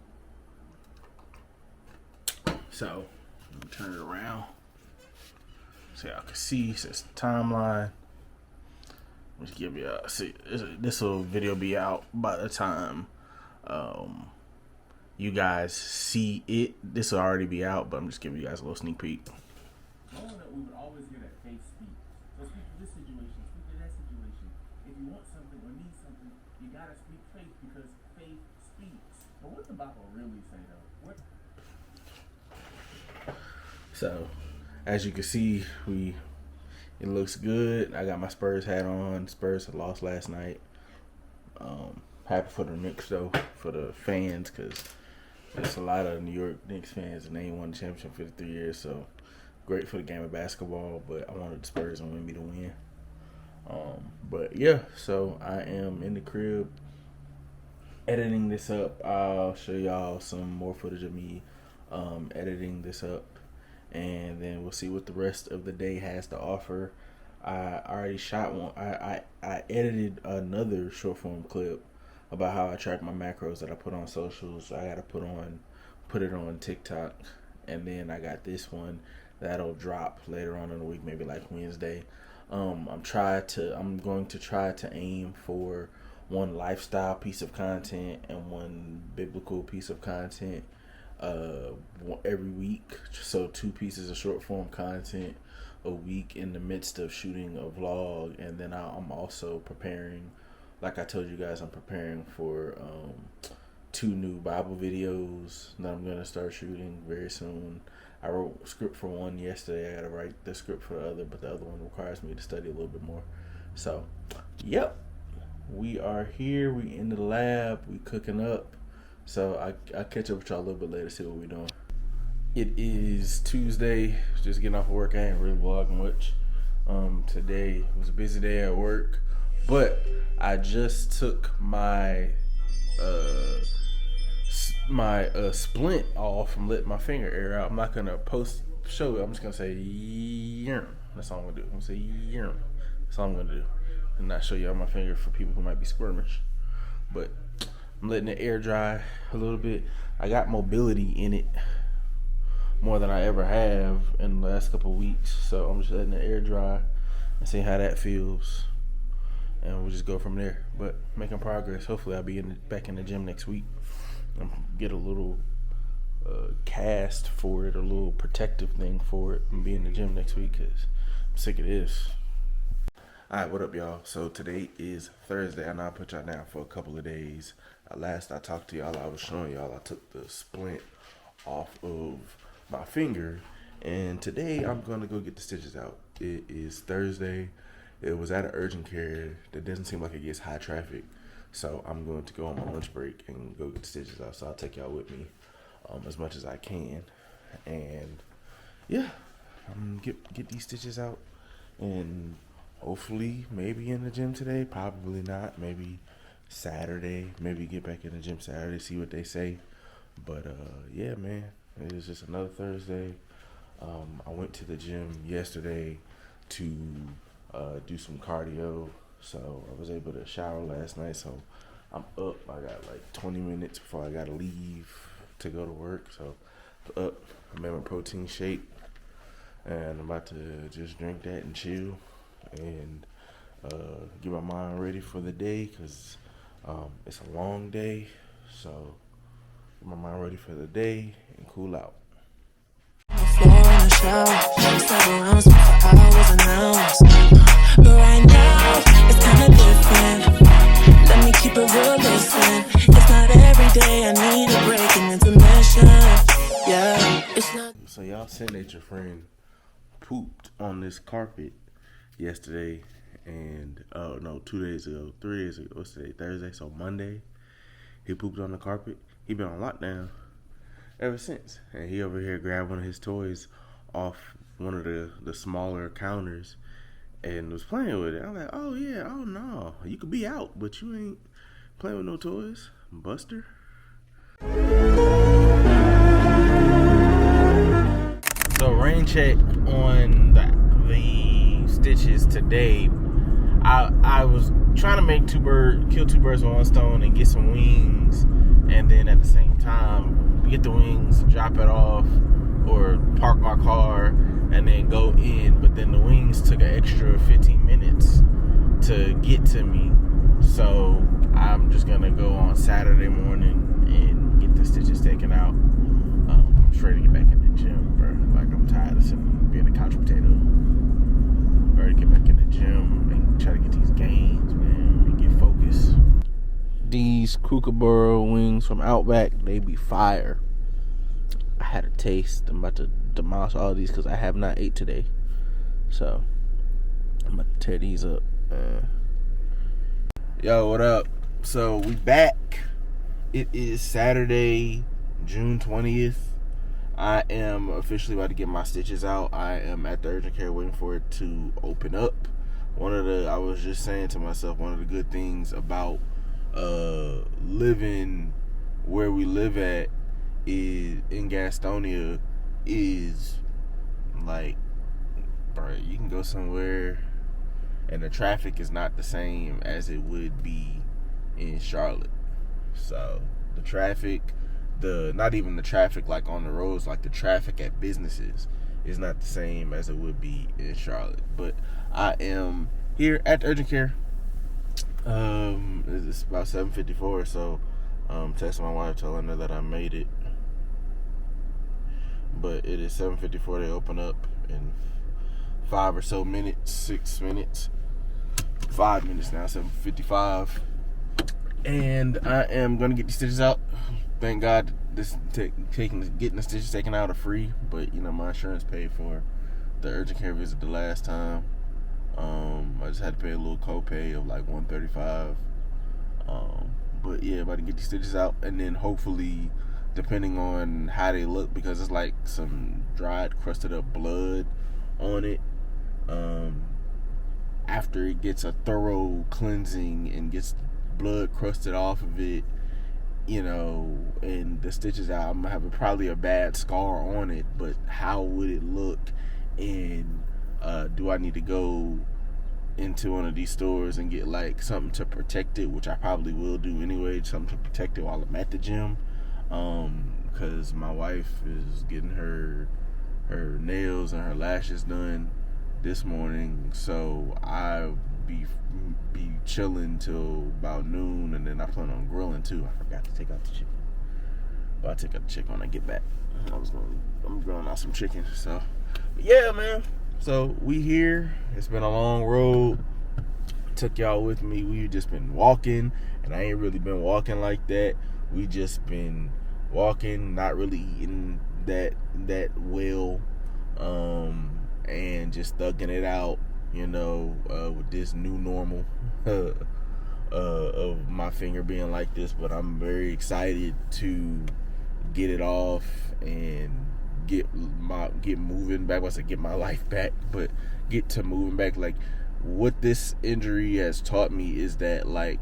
So, let me turn it around so y'all can see. It says timeline. Let's give you a see. This will video be out by the time you guys see it. This will already be out, but I'm just giving you guys a little sneak peek. We would always get at faith speak. So speak to this situation, speak to that situation. If you want something or need something, you gotta speak faith because faith speaks. But what the Bible really say though? What? So, as you can see, it looks good. I got my Spurs hat on. Spurs had lost last night. Happy for the Knicks though, for the fans, because there's a lot of New York Knicks fans and they ain't won the championship for 3 years. So great for the game of basketball, but I wanted the Spurs and Wemby to win. But yeah, so I am in the crib editing this up. I'll show y'all some more footage of me editing this up, and then we'll see what the rest of the day has to offer. I already shot one. I edited another short form clip about how I track my macros that I put on socials. I gotta put it on TikTok, and then I got this one that'll drop later on in the week, maybe like Wednesday. I'm going to try to aim for one lifestyle piece of content and one biblical piece of content every week. So 2 pieces of short form content a week in the midst of shooting a vlog. And then I'm also preparing, like I told you guys, I'm preparing for 2 new Bible videos that I'm going to start shooting very soon. I wrote a script for one yesterday. I got to write the script for the other, but the other one requires me to study a little bit more. So, yep. We are here. We in the lab. We cooking up. So I'll catch up with y'all a little bit later, see what we're doing. It is Tuesday. Just getting off of work. I ain't really vlogging much. Today was a busy day at work, but I just took my splint off from letting my finger air out. I'm not gonna show it. I'm just gonna say yum. That's all I'm gonna do. I'm gonna say yum. That's all I'm gonna do, and not show y'all my finger for people who might be squirmish. But I'm letting it air dry a little bit. I got mobility in it, more than I ever have in the last couple of weeks. So I'm just letting the air dry and see how that feels, and we'll just go from there. But making progress. Hopefully I'll be back in the gym next week. Get a little cast for it, a little protective thing for it, and be in the gym next week because I'm sick of this. Alright, what up, y'all? So today is Thursday. I know I put y'all down for a couple of days. Last I talked to y'all, I was showing y'all I took the splint off of my finger, and today I'm gonna go get the stitches out. It is Thursday. It was at an urgent care that doesn't seem like it gets high traffic, so I'm going to go on my lunch break and go get the stitches out. So I'll take y'all with me as much as I can, and yeah, I'm gonna get these stitches out, and hopefully maybe in the gym today. Probably not. Maybe Saturday. Maybe get back in the gym Saturday, see what they say. But yeah, man, it is just another Thursday. I went to the gym yesterday to do some cardio, so I was able to shower last night. So I'm up. I got like 20 minutes before I gotta leave to go to work. So up, I made my protein shake, and I'm about to just drink that and chill and get my mind ready for the day, because it's a long day. So get my mind ready for the day and cool out. But right now, it's kinda different. Let me keep it real, listen. It's not every day I need a break and intermission. Yeah, it's not. So y'all seen that your friend pooped on this carpet yesterday, and 2 days ago, 3 days ago, what's today, Thursday, so Monday, he pooped on the carpet. He been on lockdown ever since, and he over here grabbed one of his toys off one of the smaller counters and was playing with it. I'm like, oh yeah, oh no, you could be out, but you ain't playing with no toys, Buster. So rain check on the stitches today. I was trying to kill two birds with one stone and get some wings, and then at the same time get the wings, drop it off, or park my car and then go in. But then the wings took an extra 15 minutes to get to me, so I'm just gonna go on Saturday morning and get the stitches taken out. I'm just ready to get back in the gym, bro. Like, I'm tired of being a couch potato. Ready to get back in the gym and try to get these gains, man, and get focused. These Kookaburra wings from Outback, they be fire. I had a taste. I'm about to demolish all of these because I have not ate today. So I'm about to tear these up. Yo, what up? So we back. It is Saturday, June 20th. I am officially about to get my stitches out. I am at the urgent care waiting for it to open up. I was just saying to myself, one of the good things about living where we live at is in Gastonia is, like, bro, you can go somewhere and the traffic is not the same as it would be in Charlotte. So the traffic, not even the traffic like on the roads, like the traffic at businesses is not the same as it would be in Charlotte. But I am here at the urgent care. It's about 7:54, so texting my wife, telling her that I made it. But it is 7:54. They open up in 5 or so minutes, 6 minutes, 5 minutes now, 7:55. And I am gonna get these stitches out. Thank God getting the stitches taken out are free, but my insurance paid for the urgent care visit the last time. I just had to pay a little copay of like $135. But yeah, about to get these stitches out, and then hopefully, depending on how they look, because it's like some dried, crusted up blood on it. After it gets a thorough cleansing and gets blood crusted off of it, and the stitches out, I'm gonna have probably a bad scar on it. But how would it look? And do I need to go into one of these stores and get like something to protect it, which I probably will do anyway, something to protect it while I'm at the gym? because my wife is getting her nails and her lashes done this morning, so I'll be chilling till about noon, and then I plan on grilling too. I forgot to take out the chicken, but I'll take out the chicken when I get back. I'm grilling out some chicken. So, but yeah, man. So we here. It's been a long road. Took y'all with me. We've just been walking, and I ain't really been walking like that. We just been walking, not really eating that well, and just thugging it out, you know, with this new normal of my finger being like this. But I'm very excited to get it off and get moving back. Once I get my life back, but get to moving back. Like, what this injury has taught me is that, like,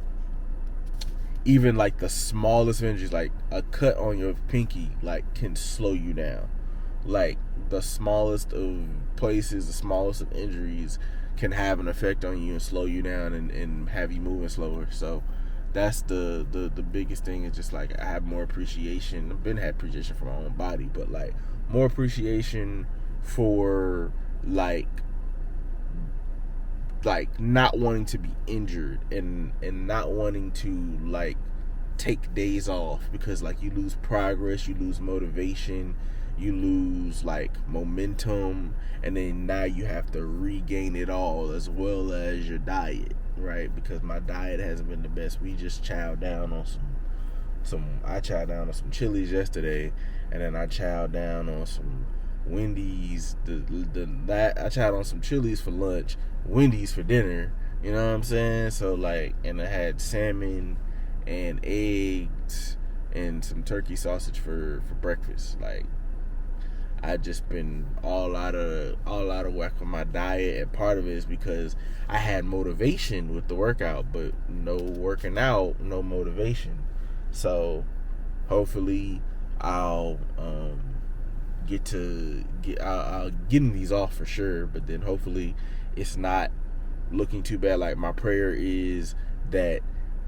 even like the smallest injuries, like a cut on your pinky, like, can slow you down. Like, the smallest of places, the smallest of injuries can have an effect on you and slow you down and have you moving slower. So that's the biggest thing, is just like I have more appreciation. I've been had appreciation for my own body, but like more appreciation for like not wanting to be injured and not wanting to like take days off, because like you lose progress, you lose motivation, you lose like momentum, and then now you have to regain it all, as well as your diet, right? Because my diet hasn't been the best. We just chowed down on I chowed down on some Chili's yesterday, and then I chowed down on some Wendy's. I chowed on some Chili's for lunch, Wendy's for dinner. You know what I'm saying? So like, and I had salmon and eggs and some turkey sausage for breakfast. Like, I just been all out of whack with my diet, and part of it is because I had motivation with the workout, but no working out, no motivation. So hopefully I'll get getting these off for sure, but then hopefully it's not looking too bad. Like, my prayer is that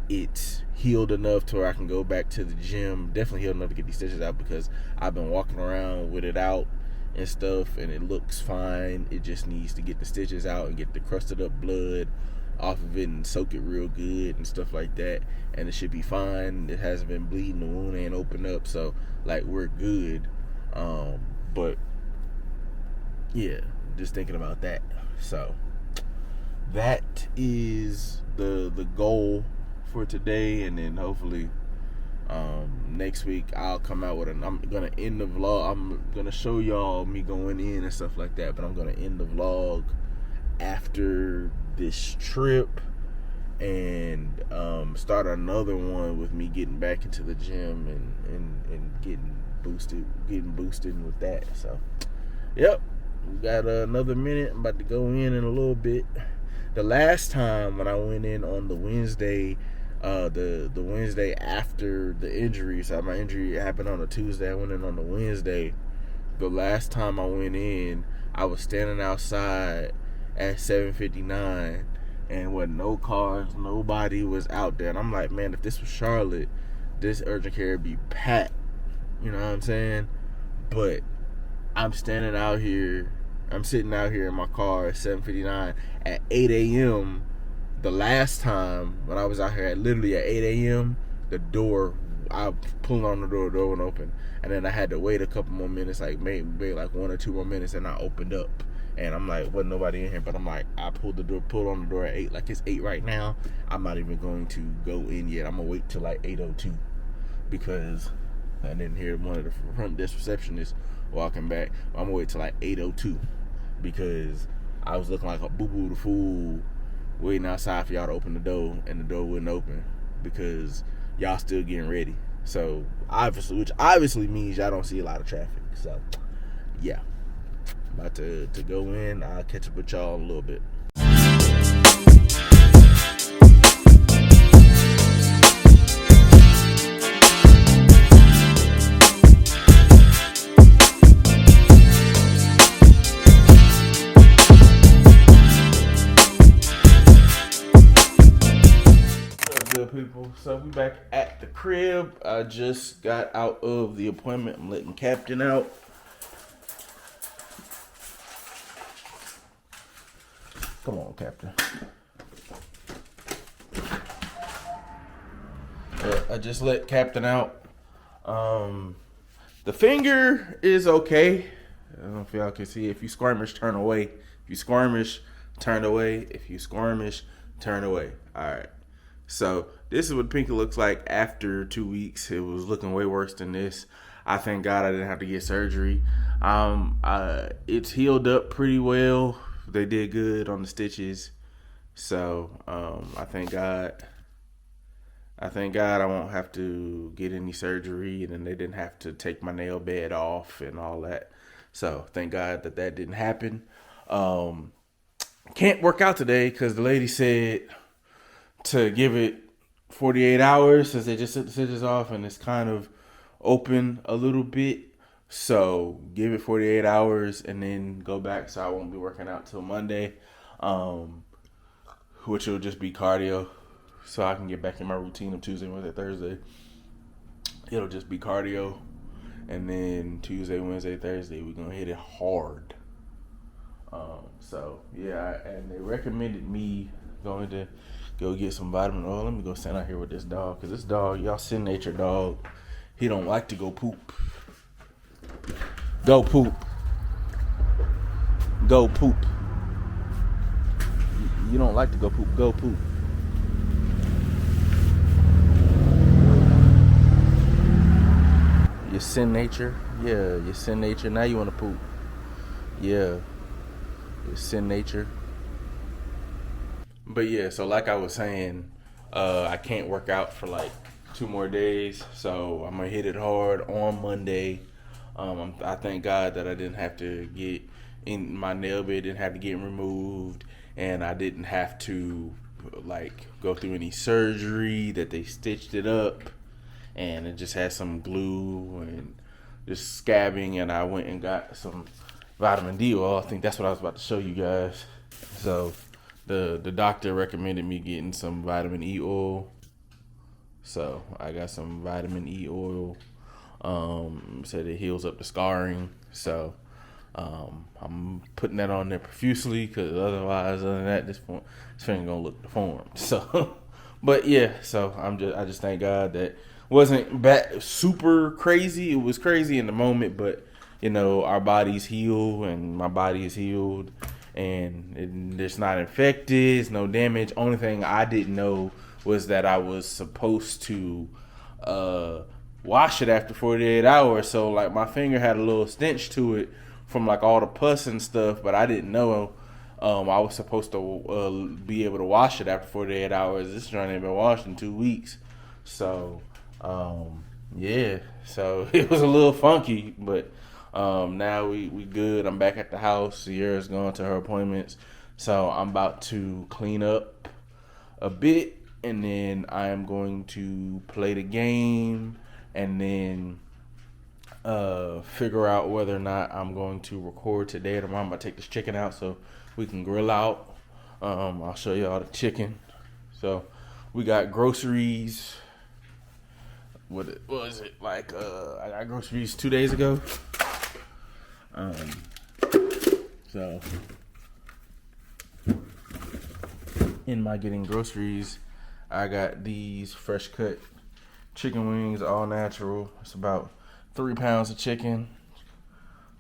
it's healed enough to where I can go back to the gym. Definitely healed enough to get these stitches out, because I've been walking around with it out and stuff, and it looks fine. It just needs to get the stitches out and get the crusted up blood off of it and soak it real good and stuff like that, and it should be fine. It hasn't been bleeding, the wound ain't opened up, so like, we're good. But yeah, just thinking about that. So that is the goal for today, and then hopefully next week I'll come out with I'm gonna end the vlog. I'm gonna show y'all me going in and stuff like that, but I'm gonna end the vlog after this trip and start another one with me getting back into the gym and getting boosted with that. So yep, we got another minute. I'm about to go in a little bit. The last time when I went in on the Wednesday, the Wednesday after the injury, so my injury happened on a Tuesday, I went in on the Wednesday. The last time I went in, I was standing outside at 7:59, and with no cars, nobody was out there. And I'm like, man, if this was Charlotte, this urgent care would be packed. You know what I'm saying? But I'm standing out here, I'm sitting out here in my car at 7:59 at 8 a.m. The last time when I was out here, literally at 8 a.m., I pulled on the door wouldn't open. And then I had to wait a couple more minutes, like maybe like 1 or 2 more minutes, and I opened up. And I'm like, wasn't nobody in here, but I'm like, I pulled on the door at 8, like it's 8 right now. I'm not even going to go in yet. I'm gonna wait till like 8:02, because I didn't hear one of the front desk receptionists walking back. I'm gonna wait till like 8:02, because I was looking like a boo-boo the fool waiting outside for y'all to open the door, and the door wouldn't open because y'all still getting ready. So which obviously means y'all don't see a lot of traffic. So yeah, about to go in. I'll catch up with y'all in a little bit. people? So we back at the crib. I just got out of the appointment. I'm letting Captain out. Come on, Captain. I just let Captain out. The finger is okay. I don't know if y'all can see. If you squirmish, turn away. If you squirmish, turn away. If you squirmish, turn away. All right. So this is what pinky looks like after 2 weeks. It was looking way worse than this. I thank God I didn't have to get surgery. It's healed up pretty well. They did good on the stitches. So I thank God. I won't have to get any surgery, and then they didn't have to take my nail bed off and all that. So thank God that didn't happen. Can't work out today because the lady said to give it 48 hours since they just took the stitches off and it's kind of open a little bit. So give it 48 hours and then go back. So I won't be working out till Monday, which will just be cardio. So I can get back in my routine of Tuesday, Wednesday, Thursday. It'll just be cardio. And then Tuesday, Wednesday, Thursday, we're going to hit it hard. So, yeah, and they recommended me going to go get some vitamin oil. Let me go stand out here with this dog. Because this dog, y'all see nature dog, he don't like to go poop. Go poop. Go poop. You don't like to go poop. Go poop. Your sin nature. Yeah, your sin nature. Now you want to poop. Yeah. Your sin nature. But yeah, so like I was saying, I can't work out for like 2 more days. So I'm going to hit it hard on Monday. I thank God that I didn't have to get in my nail bed, didn't have to get removed. And I didn't have to like go through any surgery, that they stitched it up. And it just had some glue and just scabbing, and I went and got some vitamin D oil. I think that's what I was about to show you guys. So the doctor recommended me getting some vitamin E oil. So I got some vitamin E oil. Said it heals up the scarring. So I'm putting that on there profusely because other than that, this finger gonna look deformed. So, but yeah, so I just thank God that wasn't super crazy. It was crazy in the moment, but you know, our bodies heal and my body is healed and it's not infected, it's no damage. Only thing I didn't know was that I was supposed to wash it after 48 hours. So like my finger had a little stench to it from like all the pus and stuff, but I didn't know I was supposed to be able to wash it after 48 hours. This joint ain't been washed in 2 weeks. So yeah, so it was a little funky, but now we good. I'm back at the house. Sierra's going to her appointments, so I'm about to clean up a bit, and then I am going to play the game, and then figure out whether or not I'm going to record today or tomorrow. I'm gonna take this chicken out so we can grill out. I'll show you all the chicken. So we got groceries. What was it like? I got groceries 2 days ago. So in my getting groceries, I got these fresh cut chicken wings, all natural. It's about 3 pounds of chicken.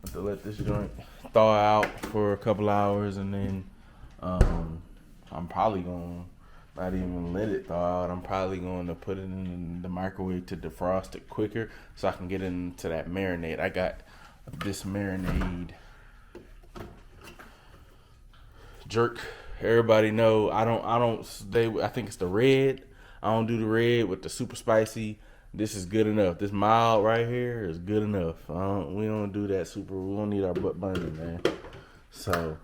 Have to let this joint thaw out for a couple hours, and then I'm probably gonna not even let it thaw out. I'm probably going to put it in the microwave to defrost it quicker so I can get into that marinade. I got this marinade jerk. Everybody know I think it's the red. I don't do the red with the super spicy. This is good enough. This mild right here is good enough. We don't do that super. We don't need our butt burning, man. So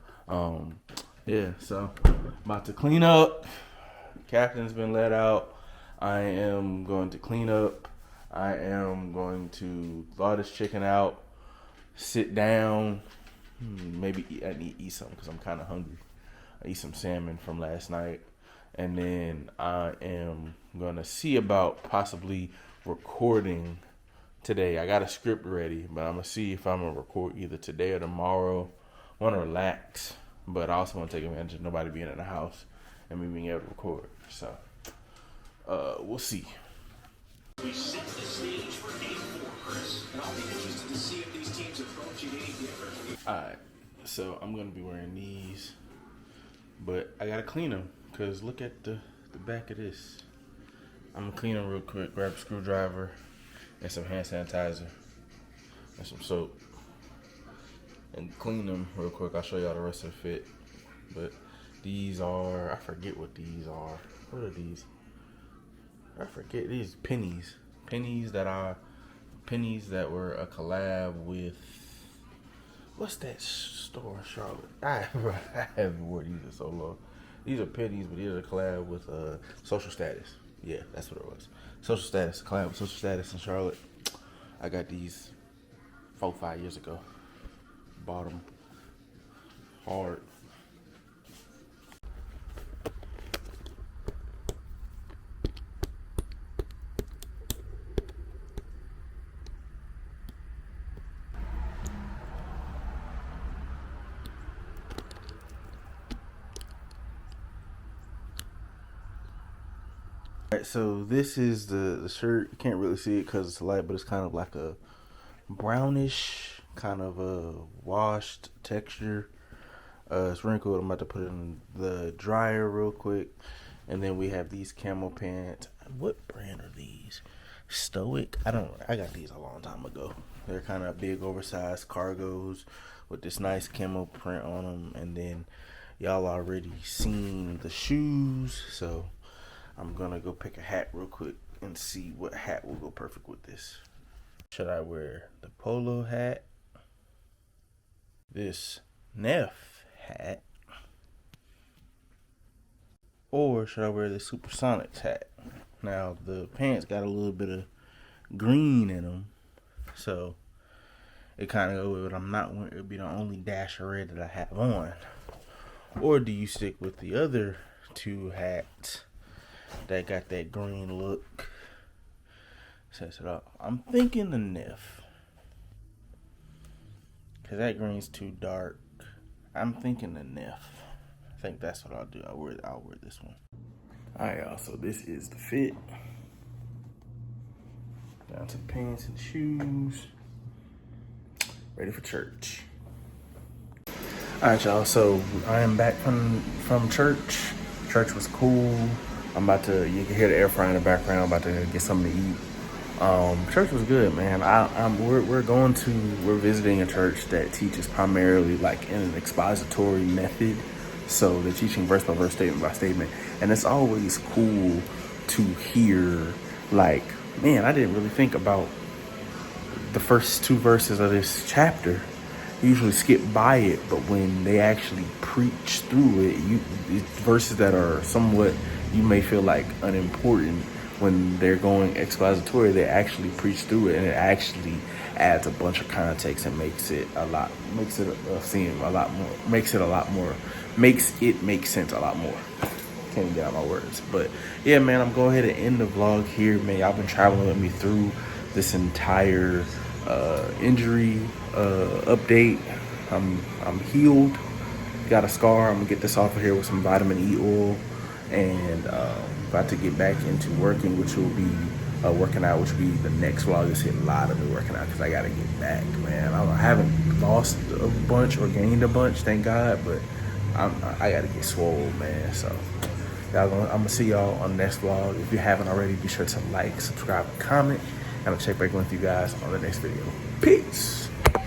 yeah, so about to clean up. Captain's been let out. I am going to clean up. I am going to thaw this chicken out, sit down, maybe eat something because I'm kind of hungry. I eat some salmon from last night, And then I am gonna see about possibly recording today. I got a script ready, but I'm gonna see if I'm gonna record either today or tomorrow. I wanna relax, but I also wanna take advantage of nobody being in the house and me being able to record. So we'll see. We set the stage for Game 4, Chris, and I'll be interested to see if these teams approach it any differently. Alright, so I'm gonna be wearing these, but I gotta clean them because look at the back of this. I'm gonna clean them real quick, grab a screwdriver and some hand sanitizer and some soap and clean them real quick. I'll show y'all the rest of the fit. But these are, I forget what these are. What are these? I forget. These pennies that were a collab with, what's that store in Charlotte? I haven't worn these in so long. These are pennies, but these are a collab with Social Status. Yeah, that's what it was. Social Status, a collab with Social Status in Charlotte. I got these 4-5 years ago. Bought them hard. Alright, so this is the shirt. You can't really see it because it's light, but it's kind of like a brownish, kind of a washed texture. It's wrinkled. I'm about to put it in the dryer real quick. And then we have these camo pants. What brand are these? Stoic? I got these a long time ago. They're kind of big, oversized cargos with this nice camo print on them. And then y'all already seen the shoes, so I'm gonna go pick a hat real quick and see what hat will go perfect with this. Should I wear the polo hat, this Neff hat, or should I wear the Supersonics hat? Now the pants got a little bit of green in them, so it kind of go with what I'm not wearing. It'll be the only dash of red that I have on. Or do you stick with the other two hats that got that green look? Sets it up. I'm thinking the Neff, cause that green's too dark. I'm thinking the Neff. I think that's what I'll do. I'll wear this one. Alright, y'all. So this is the fit. Down to the pants and shoes. Ready for church. Alright, y'all. So I am back from church. Church was cool. I'm about to, you can hear the air fryer in the background. I'm about to get something to eat. Church was good, man. We're visiting a church that teaches primarily like in an expository method. So they're teaching verse by verse, statement by statement. And it's always cool to hear, like, man, I didn't really think about the first 2 verses of this chapter. I usually skip by it, but when they actually preach through it, it's verses that are somewhat, you may feel like unimportant, when they're going expository, they actually preach through it, and it actually adds a bunch of context and makes it make sense a lot more. Can't even get out my words, but yeah, man, I'm going ahead and end the vlog here, man. Y'all been traveling with me through this entire injury update. I'm healed. Got a scar. I'm gonna get this off of here with some vitamin E oil, and about to get back into working, which will be working out, which will be the next vlog. Just hit a lot of me working out because I gotta get back, man. I haven't lost a bunch or gained a bunch, thank God, but I gotta get swole, man. So I'm gonna see y'all on the next vlog. If you haven't already, be sure to like, subscribe, and comment, and I'll check back with you guys on the next video. Peace.